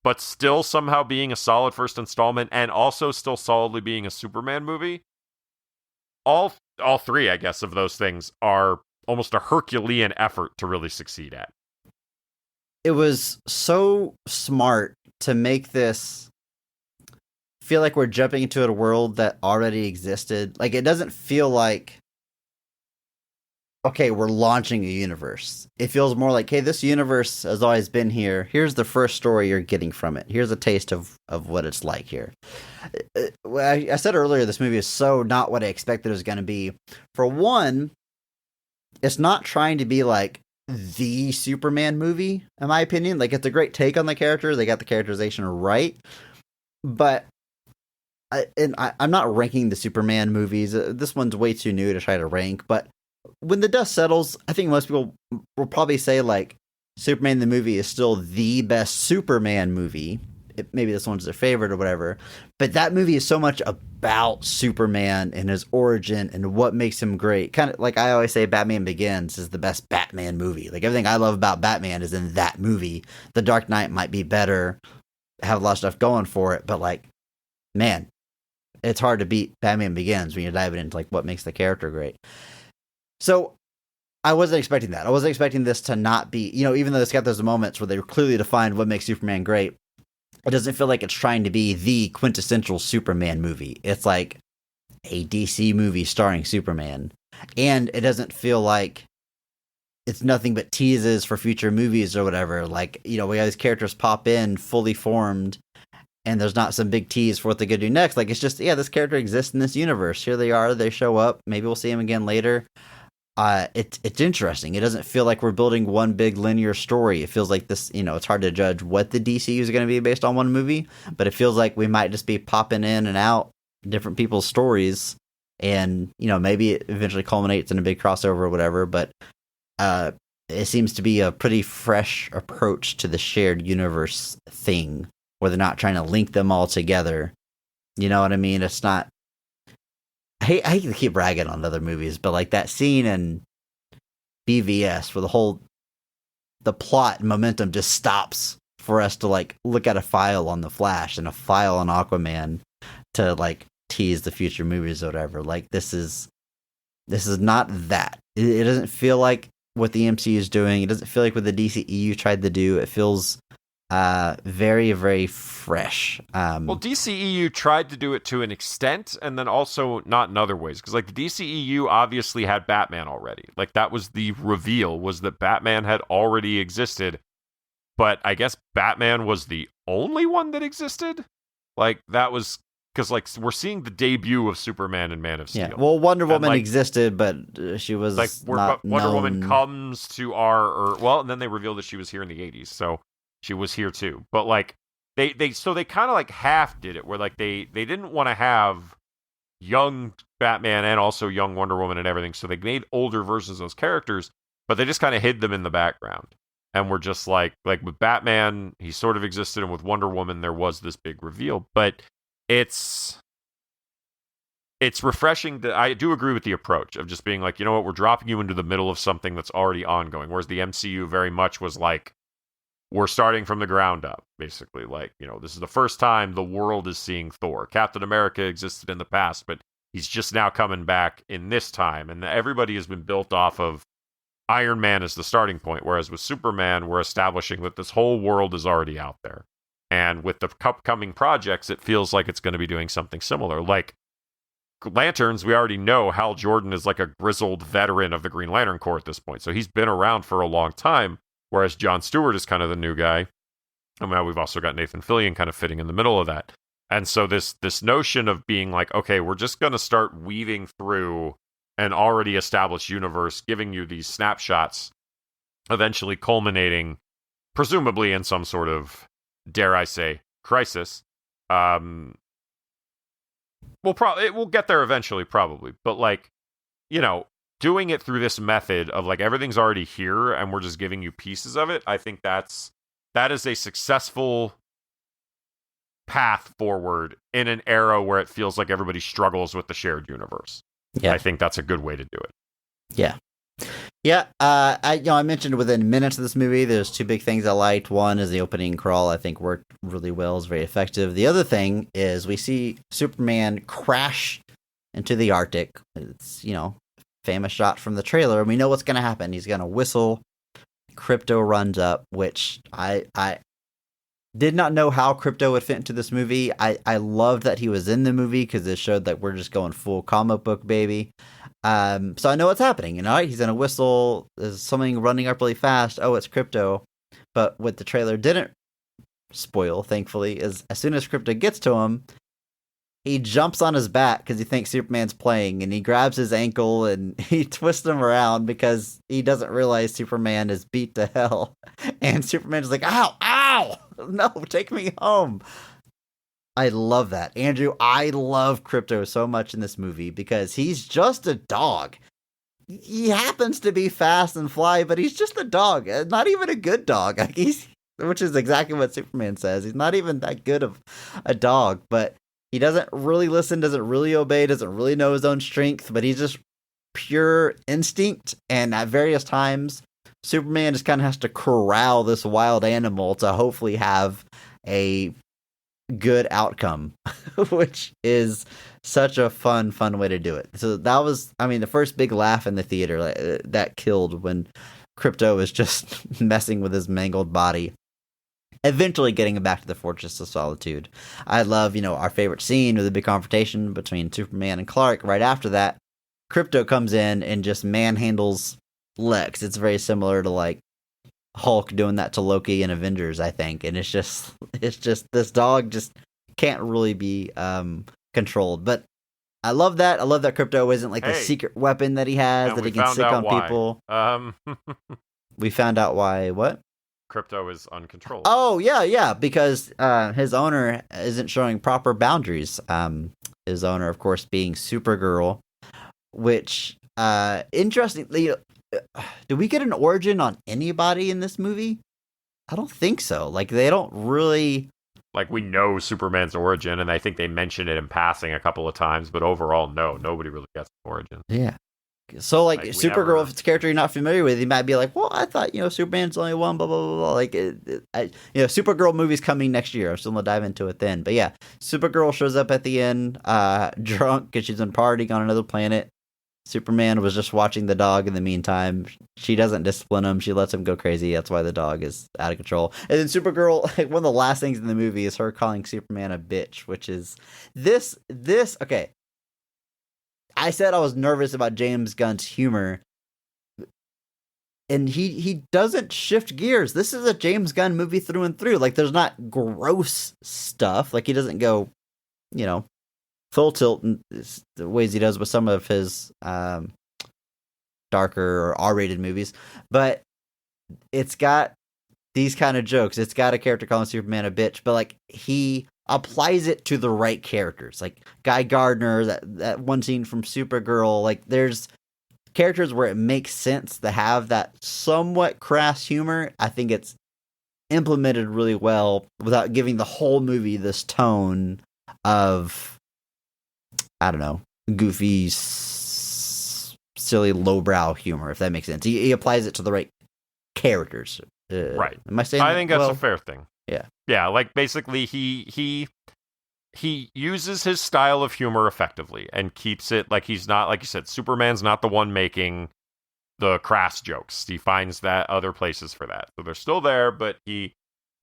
but still somehow being a solid first installment and also still solidly being a Superman movie. All three, I guess, of those things are almost a Herculean effort to really succeed at. It was so smart to make this feel like we're jumping into a world that already existed. Like, it doesn't feel like okay, we're launching a universe. It feels more like, hey, this universe has always been here. Here's the first story you're getting from it. Here's a taste of what it's like here. I said earlier, this movie is so not what I expected it was going to be. For one, it's not trying to be like the Superman movie, in my opinion. Like, it's a great take on the character. They got the characterization right. But I'm not ranking the Superman movies. This one's way too new to try to rank. But when the dust settles, I think most people will probably say, like, Superman the movie is still the best Superman movie. Maybe this one's their favorite or whatever. But that movie is so much about Superman and his origin and what makes him great. Kind of like I always say, Batman Begins is the best Batman movie. Like, everything I love about Batman is in that movie. The Dark Knight might be better, have a lot of stuff going for it, but, like, man, it's hard to beat Batman Begins when you're diving into, like, what makes the character great. So I wasn't expecting that. I wasn't expecting this to not be, even though it's got those moments where they clearly defined what makes Superman great, it doesn't feel like it's trying to be the quintessential Superman movie. It's like a DC movie starring Superman. And it doesn't feel like it's nothing but teases for future movies or whatever. Like, we have these characters pop in fully formed, and there's not some big tease for what they're going to do next. Like, it's just, this character exists in this universe. Here they are. They show up. Maybe we'll see them again later. It's interesting. It doesn't feel like we're building one big linear story. It feels like this, it's hard to judge what the DCU is going to be based on one movie, but it feels like we might just be popping in and out different people's stories, and, maybe it eventually culminates in a big crossover or whatever, but it seems to be a pretty fresh approach to the shared universe thing, where they're not trying to link them all together. You know what I mean? It's not... I hate to keep bragging on other movies, but like that scene in BVS where the plot and momentum just stops for us to like look at a file on the Flash and a file on Aquaman to like tease the future movies or whatever. Like, this is not that. It doesn't feel like what the MCU is doing. It doesn't feel like what the DCEU tried to do. It feels very, very fresh. Well, DCEU tried to do it to an extent, and then also not in other ways. Because, like, the DCEU obviously had Batman already. Like, that was the reveal, was that Batman had already existed. But I guess Batman was the only one that existed? Like, that was... Because, like, we're seeing the debut of Superman and Man of Steel. Yeah, well, Wonder Woman existed, but she was not Wonder known. Woman comes to and then they revealed that she was here in the 80s, so... She was here too, but like they kind of like half did it, where like they didn't want to have young Batman and also young Wonder Woman and everything, so they made older versions of those characters, but they just kind of hid them in the background, and were just like with Batman, he sort of existed, and with Wonder Woman there was this big reveal. But it's refreshing. I do agree with the approach of just being like, you know what, we're dropping you into the middle of something that's already ongoing, whereas the MCU very much was like, we're starting from the ground up, basically. Like, this is the first time the world is seeing Thor. Captain America existed in the past, but he's just now coming back in this time. And everybody has been built off of Iron Man as the starting point, whereas with Superman, we're establishing that this whole world is already out there. And with the upcoming projects, it feels like it's going to be doing something similar. Like Lanterns, we already know Hal Jordan is like a grizzled veteran of the Green Lantern Corps at this point. So he's been around for a long time. Whereas Jon Stewart is kind of the new guy. And now we've also got Nathan Fillion kind of fitting in the middle of that. And so this notion of being like, okay, we're just going to start weaving through an already established universe, giving you these snapshots, eventually culminating, presumably in some sort of, dare I say, crisis. We'll get there eventually, probably. But like, doing it through this method of like everything's already here and we're just giving you pieces of it, I think that is a successful path forward in an era where it feels like everybody struggles with the shared universe. Yeah, I think that's a good way to do it. Yeah. I mentioned within minutes of this movie, there's two big things I liked. One is the opening crawl. I think worked really well. It's very effective. The other thing is we see Superman crash into the Arctic. It's famous shot from the trailer, and we know what's going to happen. He's going to whistle. Crypto runs up, which I did not know how Crypto would fit into this movie. I loved that he was in the movie because it showed that we're just going full comic book, baby. So I know what's happening. You know, he's gonna whistle. There's something running up really fast. Oh, it's Crypto. But what the trailer didn't spoil, thankfully, is as soon as Crypto gets to him, he jumps on his back because he thinks Superman's playing, and he grabs his ankle and he twists him around because he doesn't realize Superman is beat to hell. And Superman's like, ow, ow, no, take me home. I love that. Andrew, I love Crypto so much in this movie because he's just a dog. He happens to be fast and fly, but he's just a dog. Not even a good dog. Like which is exactly what Superman says. He's not even that good of a dog, but he doesn't really listen, doesn't really obey, doesn't really know his own strength, but he's just pure instinct. And at various times, Superman just kind of has to corral this wild animal to hopefully have a good outcome, which is such a fun way to do it. So that was, I mean, the first big laugh in the theater that killed when Crypto was just messing with his mangled body. Eventually getting him back to the Fortress of Solitude. I love, our favorite scene with the big confrontation between Superman and Clark. Right after that, Crypto comes in and just manhandles Lex. It's very similar to like Hulk doing that to Loki in Avengers, I think. And it's just this dog just can't really be controlled. But I love that. I love that Crypto isn't like the secret weapon that he has that he can sick on people. We found out why. What? Crypto is uncontrollable. Oh, yeah, because his owner isn't showing proper boundaries. His owner, of course, being Supergirl, which, interestingly, do we get an origin on anybody in this movie? I don't think so. Like, they don't really... Like, we know Superman's origin, and I think they mentioned it in passing a couple of times, but overall, no, nobody really gets an origin. Yeah. So, like Supergirl, if it's a character you're not familiar with, you might be like, well, I thought, Superman's only one, blah, blah, blah, blah. Like, Supergirl movie's coming next year, so we'll dive into it then. But yeah, Supergirl shows up at the end, drunk, because she's been partying on another planet. Superman was just watching the dog in the meantime. She doesn't discipline him. She lets him go crazy. That's why the dog is out of control. And then Supergirl, like, one of the last things in the movie is her calling Superman a bitch, which is this, okay. I said I was nervous about James Gunn's humor, and he doesn't shift gears. This is a James Gunn movie through and through. Like, there's not gross stuff. Like, he doesn't go, full tilt in the ways he does with some of his darker or R-rated movies. But it's got these kind of jokes. It's got a character calling Superman a bitch, but, like, he applies it to the right characters, like Guy Gardner, that one scene from Supergirl. Like, there's characters where it makes sense to have that somewhat crass humor. I think it's implemented really well without giving the whole movie this tone of, I don't know, goofy, silly, lowbrow humor, if that makes sense. He applies it to the right characters. Right. Am I saying I think that's a fair thing. Yeah. Yeah, like, basically he uses his style of humor effectively and keeps it, like, he's not, like you said, Superman's not the one making the crass jokes. He finds that other places for that. So they're still there, but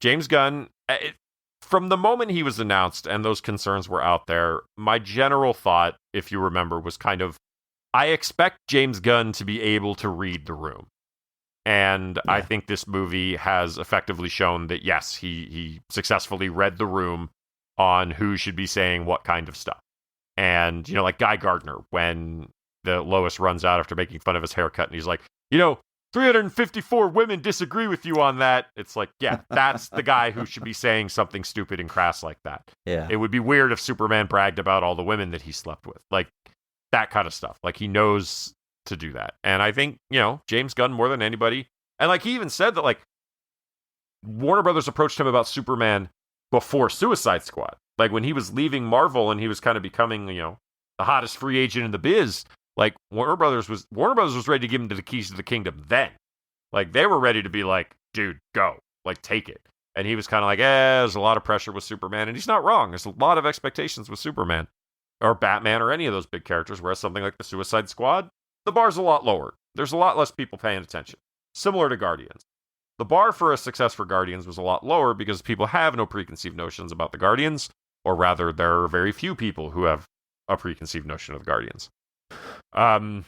James Gunn, from the moment he was announced and those concerns were out there, my general thought, if you remember, was kind of, I expect James Gunn to be able to read the room. And yeah. I think this movie has effectively shown that, yes, he successfully read the room on who should be saying what kind of stuff. And, like Guy Gardner, when the Lois runs out after making fun of his haircut, and he's like, 354 women disagree with you on that. It's like, yeah, that's the guy who should be saying something stupid and crass like that. Yeah. It would be weird if Superman bragged about all the women that he slept with. Like, that kind of stuff. Like, he knows to do that. And I think, James Gunn more than anybody, and like he even said that, like, Warner Brothers approached him about Superman before Suicide Squad. Like, when he was leaving Marvel and he was kind of becoming, the hottest free agent in the biz, like, Warner Brothers was ready to give him the keys to the kingdom then. Like, they were ready to be like, dude, go. Like, take it. And he was kind of like, there's a lot of pressure with Superman. And he's not wrong. There's a lot of expectations with Superman or Batman or any of those big characters, whereas something like the Suicide Squad, the bar's a lot lower. There's a lot less people paying attention. Similar to Guardians. The bar for a success for Guardians was a lot lower because people have no preconceived notions about the Guardians, or rather, there are very few people who have a preconceived notion of the Guardians. And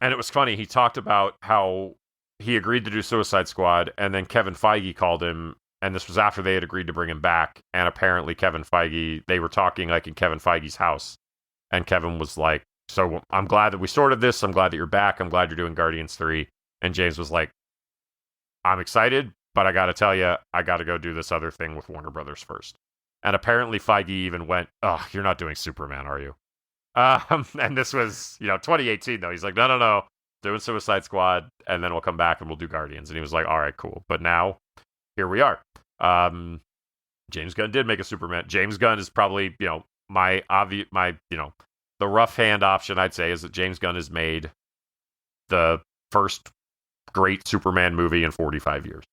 it was funny. He talked about how he agreed to do Suicide Squad, and then Kevin Feige called him, and this was after they had agreed to bring him back. And apparently Kevin Feige, they were talking like in Kevin Feige's house, and Kevin was like, "So I'm glad that we sorted this. I'm glad that you're back. I'm glad you're doing Guardians 3." And James was like, "I'm excited, but I got to tell you, I got to go do this other thing with Warner Brothers first." And apparently Feige even went, "Oh, you're not doing Superman, are you?" And this was, 2018 though. He's like, no, doing Suicide Squad, and then we'll come back and we'll do Guardians. And he was like, all right, cool. But now, here we are. James Gunn did make a Superman. James Gunn is probably, the rough hand option, I'd say, is that James Gunn has made the first great Superman movie in 45 years.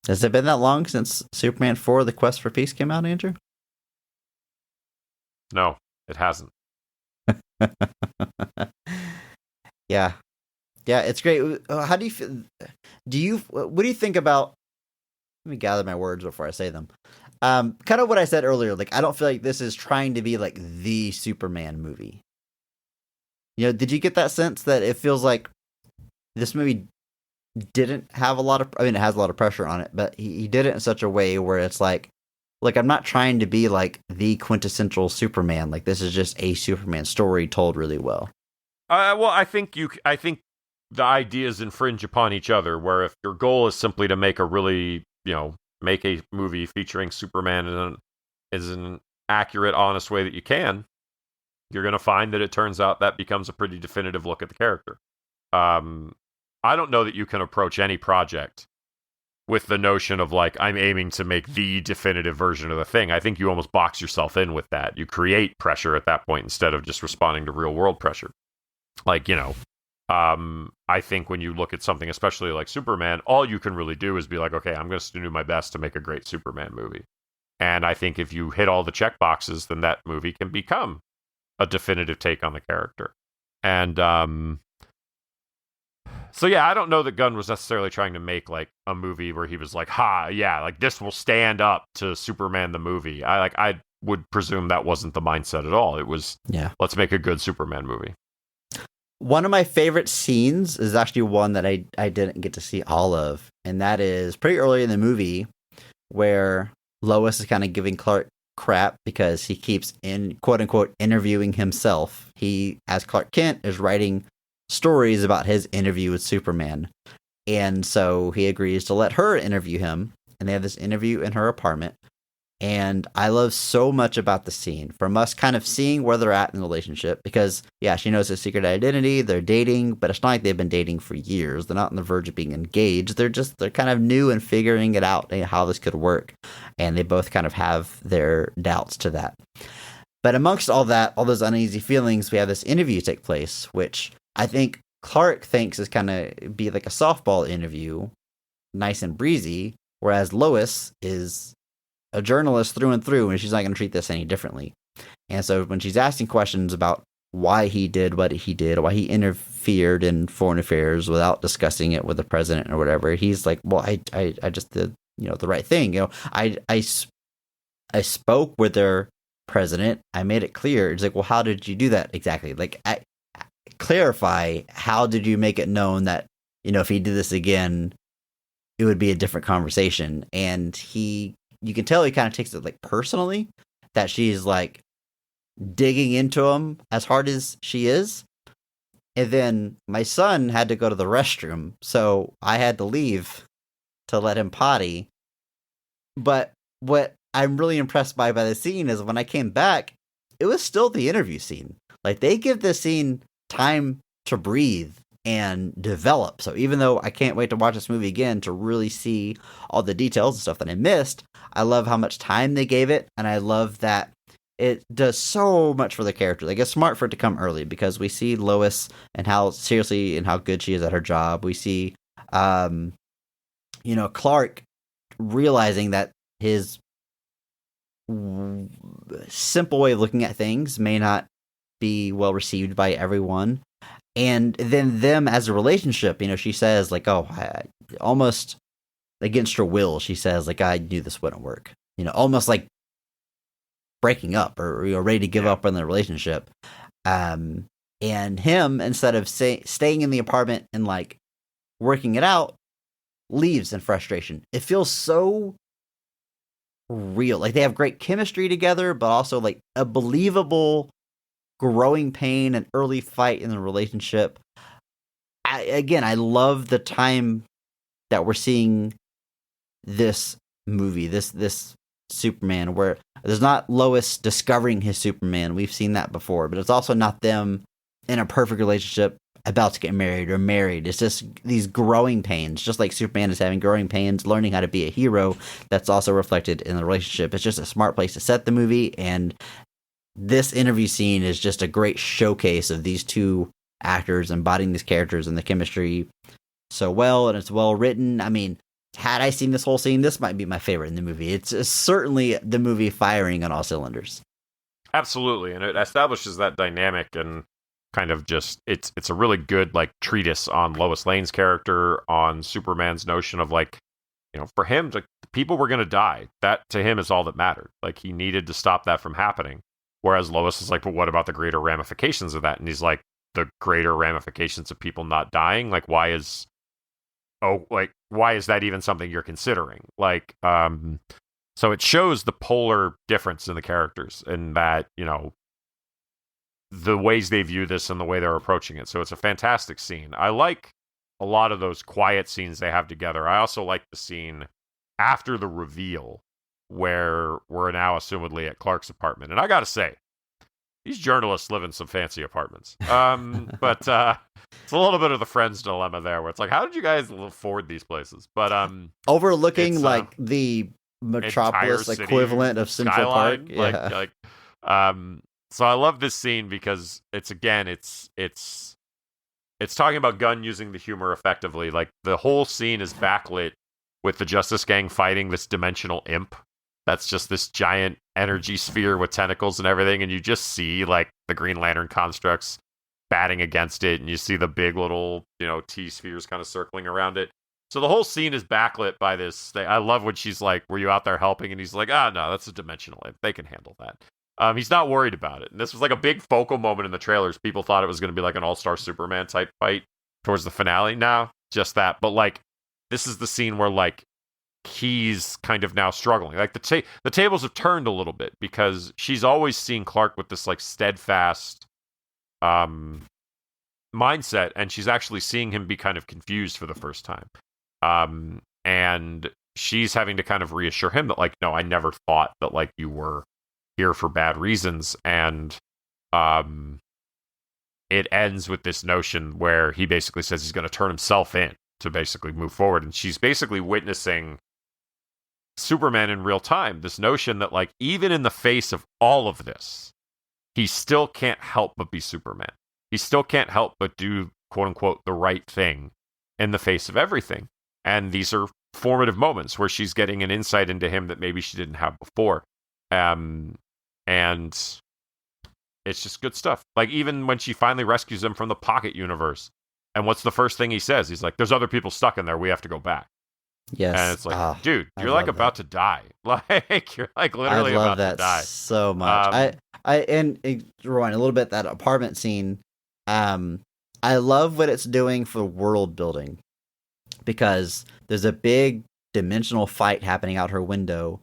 Has it been that long since Superman 4, The Quest for Peace came out, Andrew? No, it hasn't. Yeah, it's great. How do you feel? What do you think about? Let me gather my words before I say them. Kind of what I said earlier. Like, I don't feel like this is trying to be like the Superman movie. Did you get that sense that it feels like this movie didn't have a lot of? I mean, it has a lot of pressure on it, but he did it in such a way where it's like I'm not trying to be like the quintessential Superman. Like, this is just a Superman story told really well. Well, I think the ideas infringe upon each other. Where if your goal is simply to make a really, make a movie featuring Superman in an accurate, honest way that you can, you're going to find that it turns out that becomes a pretty definitive look at the character. I don't know that you can approach any project with the notion of like, I'm aiming to make the definitive version of the thing. I think you almost box yourself in with that. You create pressure at that point instead of just responding to real world pressure. Like, I think when you look at something, especially like Superman, all you can really do is be like, okay, I'm going to do my best to make a great Superman movie. And I think if you hit all the check boxes, then that movie can become a definitive take on the character. And, so yeah, I don't know that Gunn was necessarily trying to make like a movie where he was like, like this will stand up to Superman the movie. I would presume that wasn't the mindset at all. It was, let's make a good Superman movie. One of my favorite scenes is actually one that I didn't get to see all of, and that is pretty early in the movie where Lois is kind of giving Clark crap because he keeps quote unquote interviewing himself. He, as Clark Kent, is writing stories about his interview with Superman, and so he agrees to let her interview him, and they have this interview in her apartment. And I love so much about the scene, from us kind of seeing where they're at in the relationship, because she knows his secret identity, they're dating, but it's not like they've been dating for years. They're not on the verge of being engaged. They're kind of new and figuring it out, how this could work, and they both kind of have their doubts to that. But amongst all that, all those uneasy feelings, we have this interview take place, which I think Clark thinks is kind of be like a softball interview, nice and breezy, whereas Lois is a journalist through and through, and she's not going to treat this any differently. And so when she's asking questions about why he did what he did, why he interfered in foreign affairs without discussing it with the president or whatever, he's like, well, I just did, the right thing. I spoke with their president. I made it clear. It's like, well, how did you do that exactly? Like, clarify, how did you make it known that, if he did this again, it would be a different conversation? And you can tell he kind of takes it like personally, that she's like digging into him as hard as she is. And then my son had to go to the restroom, so I had to leave to let him potty. But what I'm really impressed by the scene is when I came back, it was still the interview scene. Like, they give this scene time to breathe and develop. So even though I can't wait to watch this movie again to really see all the details and stuff that I missed, I love how much time they gave it, and I love that it does so much for the character. Like, it's smart for it to come early, because we see Lois and how seriously and how good she is at her job. We see, Clark realizing that his simple way of looking at things may not be well received by everyone. And then them as a relationship, she says like, almost against her will, she says like, I knew this wouldn't work, almost like breaking up or ready to give up on the relationship. And him, instead of staying in the apartment and like working it out, leaves in frustration. It feels so real. Like they have great chemistry together, but also like a believable growing pain and early fight in the relationship. I love the time that we're seeing this movie, this Superman, where there's not Lois discovering his Superman. We've seen that before, but it's also not them in a perfect relationship about to get married or married. It's just these growing pains, just like Superman is having growing pains, learning how to be a hero. That's also reflected in the relationship. It's just a smart place to set the movie, and this interview scene is just a great showcase of these two actors embodying these characters and the chemistry so well, and it's well written. I mean, had I seen this whole scene, this might be my favorite in the movie. It's certainly the movie firing on all cylinders. Absolutely, and it establishes that dynamic, and kind of just it's a really good like treatise on Lois Lane's character, on Superman's notion of like, you know, for him, like, people were going to die. That to him is all that mattered. Like he needed to stop that from happening. Whereas Lois is like, but what about the greater ramifications of that? And he's like, the greater ramifications of people not dying. Like why is that even something you're considering? Like, so it shows the polar difference in the characters, and that, you know, the ways they view this and the way they're approaching it. So it's a fantastic scene. I like a lot of those quiet scenes they have together. I also like the scene after the reveal where we're now assumedly at Clark's apartment. And I gotta say, these journalists live in some fancy apartments. But it's a little bit of the Friends dilemma there, where it's like, how did you guys afford these places? But overlooking like the Metropolis equivalent of Central Park. Yeah. So I love this scene because it's talking about Gunn using the humor effectively. Like the whole scene is backlit with the Justice Gang fighting this dimensional imp. That's just this giant energy sphere with tentacles and everything, and you just see like the Green Lantern constructs batting against it, and you see the big little, you know, T-spheres kind of circling around it. So the whole scene is backlit by this thing. I love when she's like, were you out there helping? And he's like, no, that's a dimensional imp. They can handle that. He's not worried about it. And this was like a big focal moment in the trailers. People thought it was going to be like an all-star Superman type fight towards the finale. Now, just that. But like, this is the scene where like he's kind of now struggling. Like the tables have turned a little bit, because she's always seen Clark with this like steadfast mindset, and she's actually seeing him be kind of confused for the first time. And she's having to kind of reassure him that like, no, I never thought that like you were here for bad reasons. And it ends with this notion where he basically says he's going to turn himself in to basically move forward. And she's basically witnessing Superman in real time. This notion that like, even in the face of all of this, he still can't help but be Superman. He still can't help but do, quote unquote, the right thing in the face of everything. And these are formative moments where she's getting an insight into him that maybe she didn't have before. And it's just good stuff. Like, even when she finally rescues him from the pocket universe, and what's the first thing he says? He's like, there's other people stuck in there. We have to go back. Yes. And it's like, dude, you're like about to die. Like, you're like literally about to die. So much. And rewind a little bit, that apartment scene. I love what it's doing for world building, because there's a big dimensional fight happening out her window.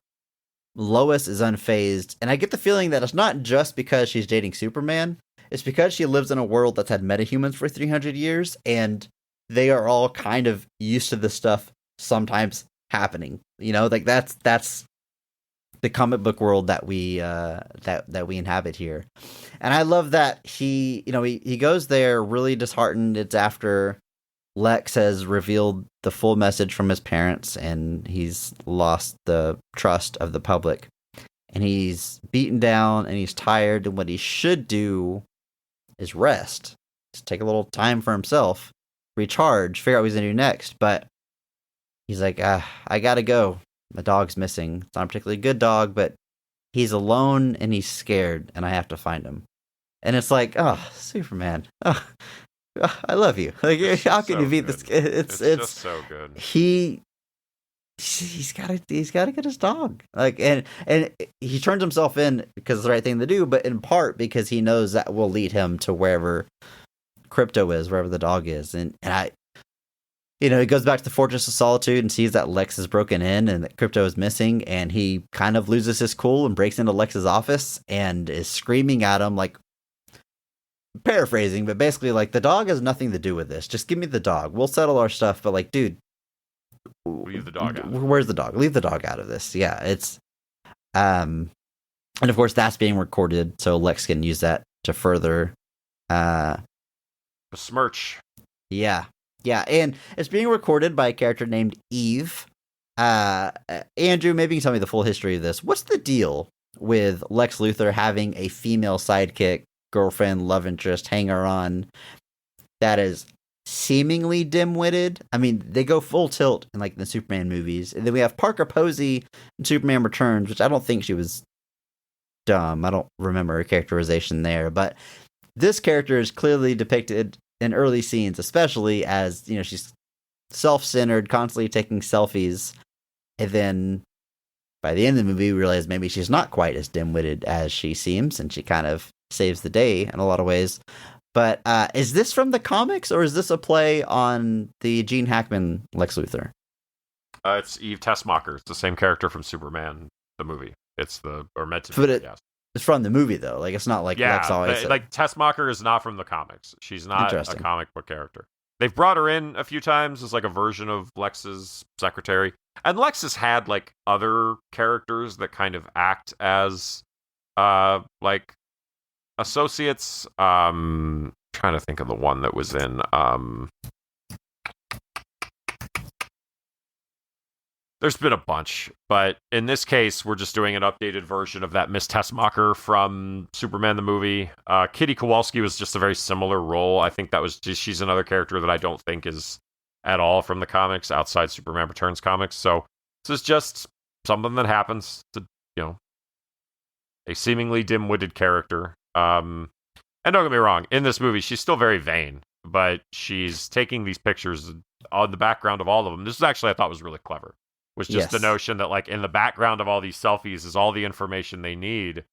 Lois is unfazed, and I get the feeling that it's not just because she's dating Superman. It's because she lives in a world that's had metahumans for 300 years, and they are all kind of used to this stuff sometimes happening. You know, like that's the comic book world that we that we inhabit here. And I love that he goes there really disheartened. It's after Lex has revealed the full message from his parents, and he's lost the trust of the public. And he's beaten down, and he's tired, and what he should do is rest. Just take a little time for himself, recharge, figure out what he's going to do next. But he's like, I gotta go. My dog's missing. It's not a particularly good dog, but he's alone, and he's scared, and I have to find him. And it's like, oh, Superman. Oh, I love you. Like, how can you beat this? It's just so good. He he's gotta get his dog. Like, and he turns himself in because it's the right thing to do, but in part because he knows that will lead him to wherever Crypto is, wherever the dog is. And he goes back to the Fortress of Solitude and sees that Lex is broken in and that Crypto is missing, and he kind of loses his cool and breaks into Lex's office and is screaming at him, like, paraphrasing, but basically, like, the dog has nothing to do with this. Just give me the dog. We'll settle our stuff, but, like, dude, leave the dog out. Where's the dog? Leave the dog out of this. Yeah, it's and of course that's being recorded, so Lex can use that to further besmirch. Yeah, and it's being recorded by a character named Eve. Andrew, maybe you can tell me the full history of this. What's the deal with Lex Luthor having a female sidekick, girlfriend, love interest, hanger on that is seemingly dim-witted? I mean, they go full tilt in like the Superman movies, and then we have Parker Posey in Superman Returns, which I don't think she was dumb. I don't remember her characterization there, but this character is clearly depicted in early scenes, especially as, she's self-centered, constantly taking selfies, and then by the end of the movie, we realize maybe she's not quite as dim-witted as she seems, and she kind of saves the day in a lot of ways. But is this from the comics, or is this a play on the Gene Hackman Lex Luthor? It's Eve Tessmacher. It's the same character from Superman, the movie. Meant to be, yes. It's from the movie, though. Like, it's not like Lex always... Like, Tessmacher is not from the comics. She's not a comic book character. They've brought her in a few times as, like, a version of Lex's secretary. And Lex has had, like, other characters that kind of act as, like, associates. Trying to think of the one that was in... There's been a bunch, but in this case, we're just doing an updated version of that Miss Tessmacher from Superman the movie. Kitty Kowalski was just a very similar role. I think she's another character that I don't think is at all from the comics, outside Superman Returns comics. So this is just something that happens to, a seemingly dim-witted character. And don't get me wrong, in this movie, she's still very vain, but she's taking these pictures on the background of all of them. This is actually, I thought, was really clever. Was just the notion that, like, in the background of all these selfies is all the information they need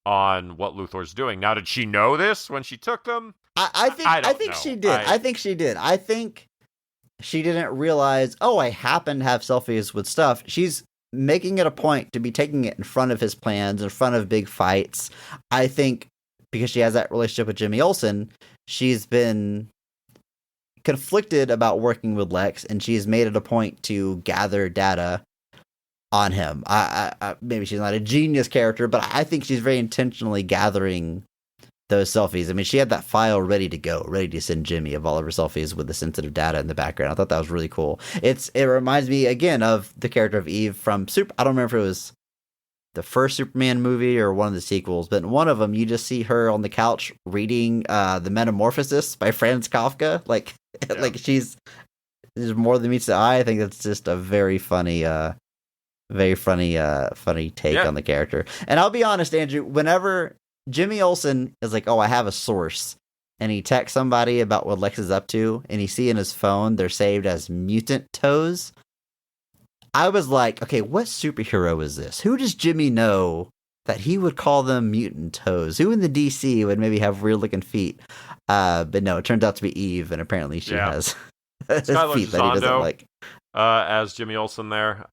on what Luthor's doing. Now, did she know this when she took them? I think she did. I think she did. I think she didn't realize, I happen to have selfies with stuff. She's making it a point to be taking it in front of his plans, in front of big fights. I think because she has that relationship with Jimmy Olsen, she's been conflicted about working with Lex, and she's made it a point to gather data on him. I maybe she's not a genius character, but I think she's very intentionally gathering those selfies. I mean, she had that file ready to go, ready to send Jimmy of all of her selfies with the sensitive data in the background. I thought that was really cool. It reminds me again of the character of Eve from I don't remember if it was the first Superman movie or one of the sequels, but in one of them, you just see her on the couch reading The Metamorphosis by Franz Kafka. Like she's more than meets the eye. I think that's just a very funny take on the character. And I'll be honest, Andrew, whenever Jimmy Olsen is like, I have a source, and he texts somebody about what Lex is up to, and you see in his phone they're saved as mutant toes, I was like, okay, what superhero is this? Who does Jimmy know that he would call them mutant toes? Who in the DC would maybe have weird looking feet? But no, it turns out to be Eve, and apparently she has feet that he doesn't like. As Jimmy Olsen there.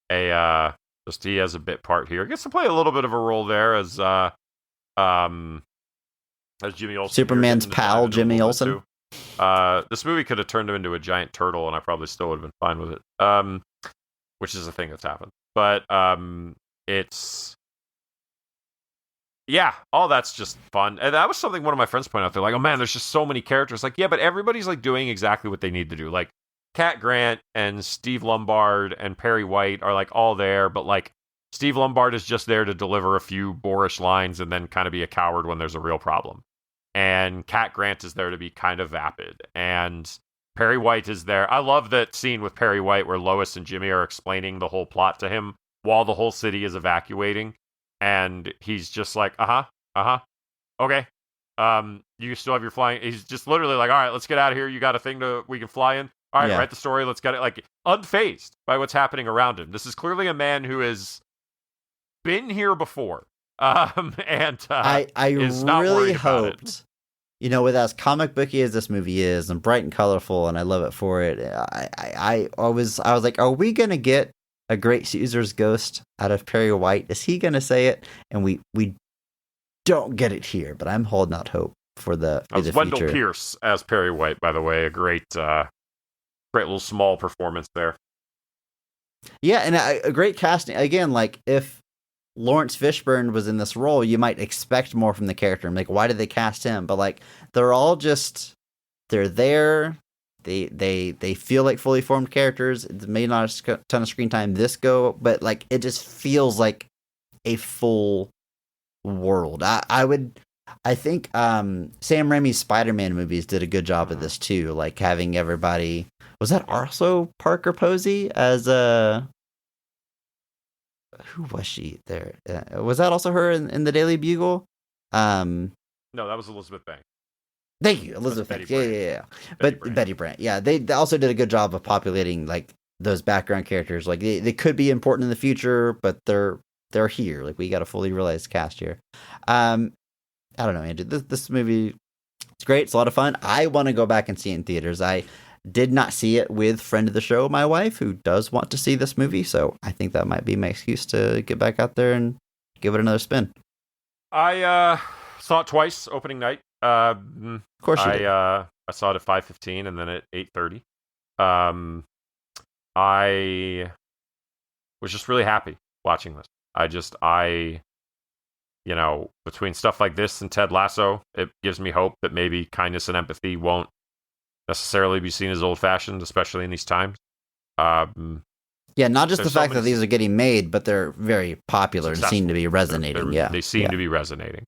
Just he has a bit part here. Gets to play a little bit of a role there as Jimmy Olsen. Superman's pal, Jimmy Olsen. This movie could have turned him into a giant turtle, and I probably still would have been fine with it. Which is a thing that's happened. But it's all that's just fun. And that was something one of my friends pointed out. They're like, "Oh man, there's just so many characters." Like, yeah, but everybody's like doing exactly what they need to do. Like Cat Grant and Steve Lombard and Perry White are like all there, but like Steve Lombard is just there to deliver a few boorish lines and then kind of be a coward when there's a real problem. And Cat Grant is there to be kind of vapid. And Perry White is there. I love that scene with Perry White where Lois and Jimmy are explaining the whole plot to him while the whole city is evacuating. And he's just like, okay. You still have your flying. He's just literally like, all right, let's get out of here. You got a thing we can fly in? All right, write the story. Let's get it. Like, unfazed by what's happening around him. This is clearly a man who has been here before, and I is not really worried about it. hoped, with as comic booky as this movie is, and bright and colorful, and I love it for it. I was like, are we gonna get a Great Caesar's ghost out of Perry White? Is he gonna say it? And we don't get it here, but I'm holding out hope for the Wendell future. Pierce as Perry White, by the way, a great little small performance there. Yeah, and a great casting. Again, like, if Lawrence Fishburne was in this role, you might expect more from the character. And like, why did they cast him? But like, they're there. They feel like fully formed characters. It may not have a ton of screen time this go, but like, it just feels like a full world. I think Sam Raimi's Spider-Man movies did a good job of this too. Like, having everybody. Was that also Parker Posey as who was she there? Was that also her in the Daily Bugle? No, that was Elizabeth Banks. Thank you, Elizabeth Banks. Yeah. Betty Brant. Yeah, they also did a good job of populating like those background characters. Like, they could be important in the future, but they're here. Like, we got a fully realized cast here. I don't know, Andrew. This movie, it's great. It's a lot of fun. I want to go back and see it in theaters. I did not see it with friend of the show, my wife, who does want to see this movie. So I think that might be my excuse to get back out there and give it another spin. I saw it twice opening night. Of course you did. I saw it at 5:15 and then at 8:30. I was just really happy watching this. Between stuff like this and Ted Lasso, it gives me hope that maybe kindness and empathy won't necessarily be seen as old-fashioned, especially in these times. Yeah, not just the fact that these are getting made, but they're very popular and seem to be resonating. They seem to be resonating.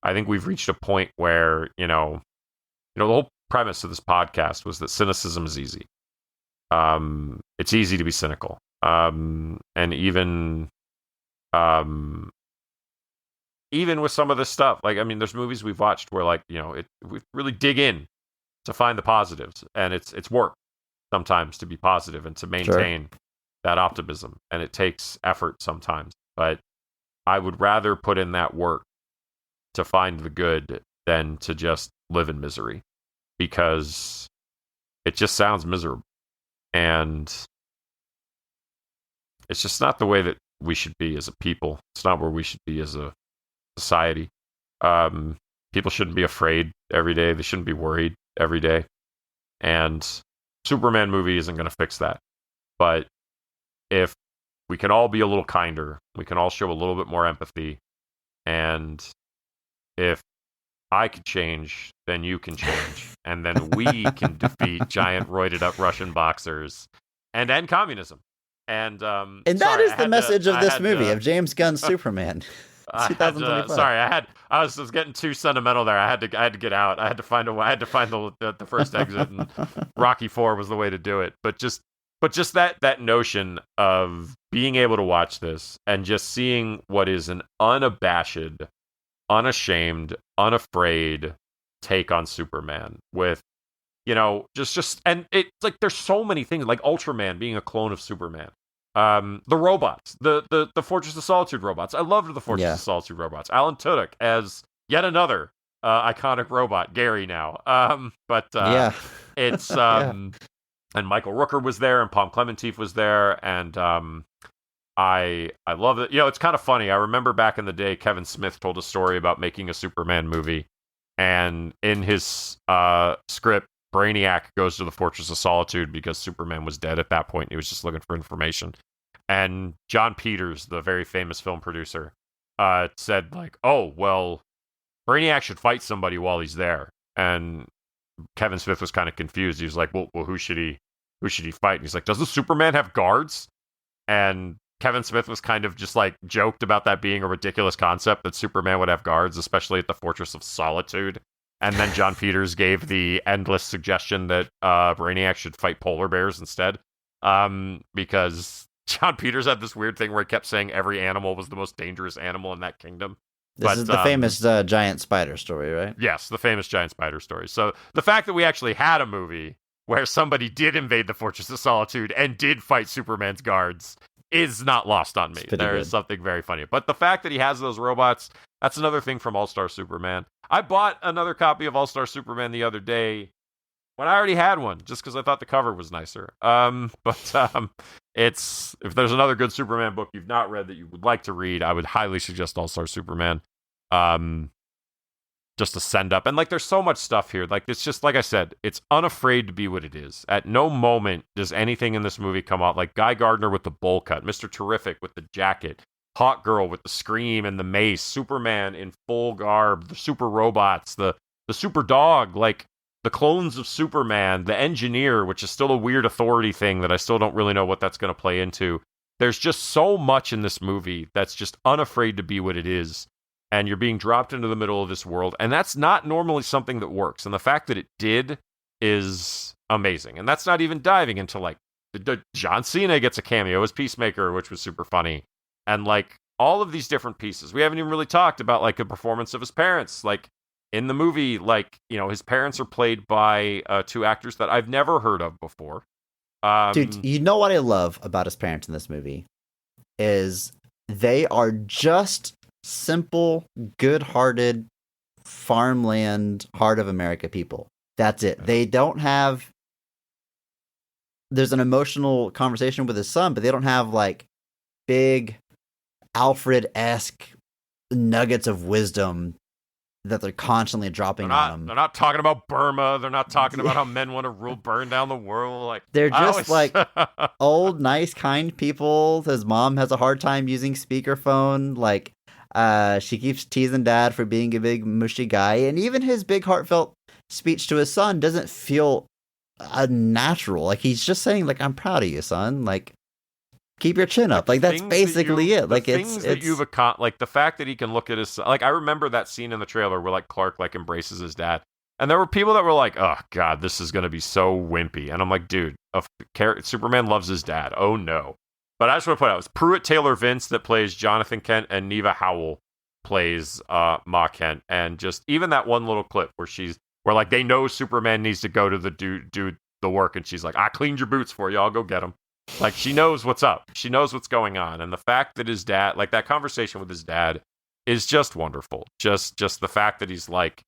I think we've reached a point where, the whole premise of this podcast was that cynicism is easy. It's easy to be cynical. And even with some of this stuff, like, I mean, there's movies we've watched where, like, we really dig in to find the positives, and it's work sometimes to be positive and to maintain that optimism, and it takes effort sometimes. But I would rather put in that work to find the good than to just live in misery, because it just sounds miserable, and it's just not the way that we should be as a people. It's not where we should be as a society. People shouldn't be afraid every day. They shouldn't be worried every day. And Superman movie isn't going to fix that. But if we can all be a little kinder, we can all show a little bit more empathy, and if I could change, then you can change, and then we can defeat giant roided up Russian boxers and end communism. And that is the message of this movie, of James Gunn's Superman. 2025. I was getting too sentimental there. I had to get out. I had to find the first exit, and Rocky IV was the way to do it. But just that notion of being able to watch this and just seeing what is an unabashed, unashamed, unafraid take on Superman with, and it's like there's so many things, like Ultraman being a clone of Superman. The robots, the Fortress of Solitude robots. I loved the Fortress of Solitude robots. Alan Tudyk as yet another iconic robot, Gary now. It's and Michael Rooker was there, and Pom Klementieff was there, and I love it. It's kind of funny. I remember back in the day, Kevin Smith told a story about making a Superman movie, and in his script, Brainiac goes to the Fortress of Solitude because Superman was dead at that point. And he was just looking for information. And John Peters, the very famous film producer, said, like, oh, well, Brainiac should fight somebody while he's there. And Kevin Smith was kind of confused. He was like, well, who should he fight? And he's like, does the Superman have guards? And Kevin Smith was kind of just like joked about that being a ridiculous concept, that Superman would have guards, especially at the Fortress of Solitude. And then John Peters gave the endless suggestion that Brainiac should fight polar bears instead. Because John Peters had this weird thing where he kept saying every animal was the most dangerous animal in that kingdom. This is the famous giant spider story, right? Yes, the famous giant spider story. So the fact that we actually had a movie where somebody did invade the Fortress of Solitude and did fight Superman's guards is not lost on me. There is something very funny. But the fact that he has those robots, that's another thing from All-Star Superman. I bought another copy of All-Star Superman the other day when I already had one, just because I thought the cover was nicer. It's, if there's another good Superman book you've not read that you would like to read, I would highly suggest All-Star Superman. Just to send up. And like, there's so much stuff here. Like, it's just, like I said, it's unafraid to be what it is. At no moment does anything in this movie come out. Like Guy Gardner with the bowl cut, Mr. Terrific with the jacket, Hawk Girl with the scream and the mace, Superman in full garb, the super robots, the super dog, like the clones of Superman, the engineer, which is still a weird authority thing that I still don't really know what that's going to play into. There's just so much in this movie that's just unafraid to be what it is. And you're being dropped into the middle of this world. And that's not normally something that works. And the fact that it did is amazing. And that's not even diving into, like, John Cena gets a cameo as Peacemaker, which was super funny. And, like, all of these different pieces. We haven't even really talked about, like, the performance of his parents. Like, in the movie, like, you know, his parents are played by two actors that I've never heard of before. Dude, you know what I love about his parents in this movie? Is they are just simple, good-hearted, farmland, heart of America people. That's it. They don't have... There's an emotional conversation with his son, but they don't have, like, big Alfred-esque nuggets of wisdom that they're constantly dropping on him. They're not talking about Burma. They're not talking about how men want to burn down the world. Like, they're just like old, nice, kind people. His mom has a hard time using speakerphone. Like, she keeps teasing Dad for being a big mushy guy, and even his big heartfelt speech to his son doesn't feel natural. Like, he's just saying, like, "I'm proud of you, son. Like, keep your chin up." Like, that's basically it. Like, it's that you've like the fact that he can look at his son. Like, I remember that scene in the trailer where, like, Clark, like, embraces his dad, and there were people that were like, "Oh God, this is gonna be so wimpy," and I'm like, dude, Superman loves his dad. Oh no. But I just want to point out, it's Pruitt Taylor Vince that plays Jonathan Kent, and Neva Howell plays Ma Kent. And just even that one little clip where like they know Superman needs to go to do the work, and she's like, "I cleaned your boots for you. I'll go get them." Like, she knows what's up. She knows what's going on. And the fact that his dad, like that conversation with his dad, is just wonderful. Just the fact that he's like,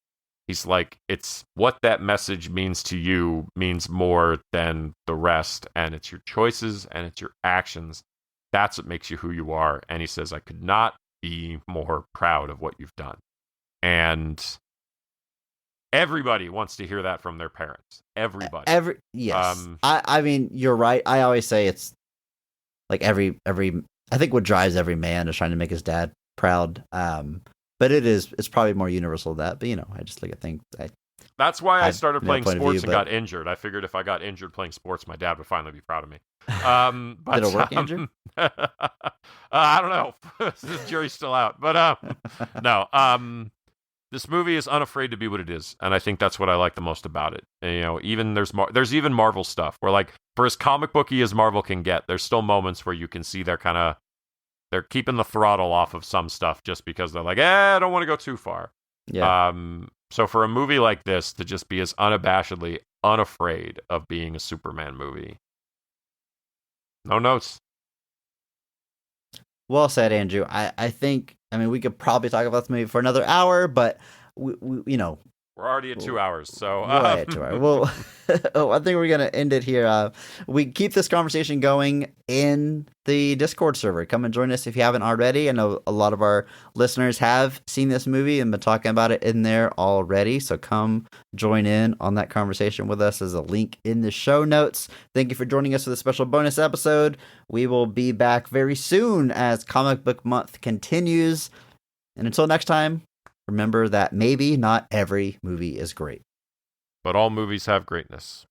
it's what that message means to you means more than the rest. And it's your choices and it's your actions. That's what makes you who you are. And he says, "I could not be more proud of what you've done." And everybody wants to hear that from their parents. Everybody. Yes. I mean, you're right. I always say it's like every, I think what drives every man is trying to make his dad proud. But it's probably more universal than that. But, you know, I just look at things. That's why I started playing sports and got injured. I figured if I got injured playing sports, my dad would finally be proud of me. But, did it work, Andrew? I don't know. The jury's still out. But no. This movie is unafraid to be what it is, and I think that's what I like the most about it. And, you know, even there's even Marvel stuff where, like, for as comic booky as Marvel can get, there's still moments where you can see they're keeping the throttle off of some stuff just because they're like, I don't want to go too far. Yeah. So for a movie like this to just be as unabashedly unafraid of being a Superman movie, no notes. Well said, Andrew. I think, I mean, we could probably talk about this movie for another hour, but we you know, we're already at 2 hours, so we're already at 2 hours. Well, I think we're gonna end it here. We keep this conversation going in the Discord server. Come and join us if you haven't already. I know a lot of our listeners have seen this movie and been talking about it in there already. So come join in on that conversation with us. There's a link in the show notes. Thank you for joining us for the special bonus episode. We will be back very soon as Comic Book Month continues. And until next time, remember that maybe not every movie is great. But all movies have greatness.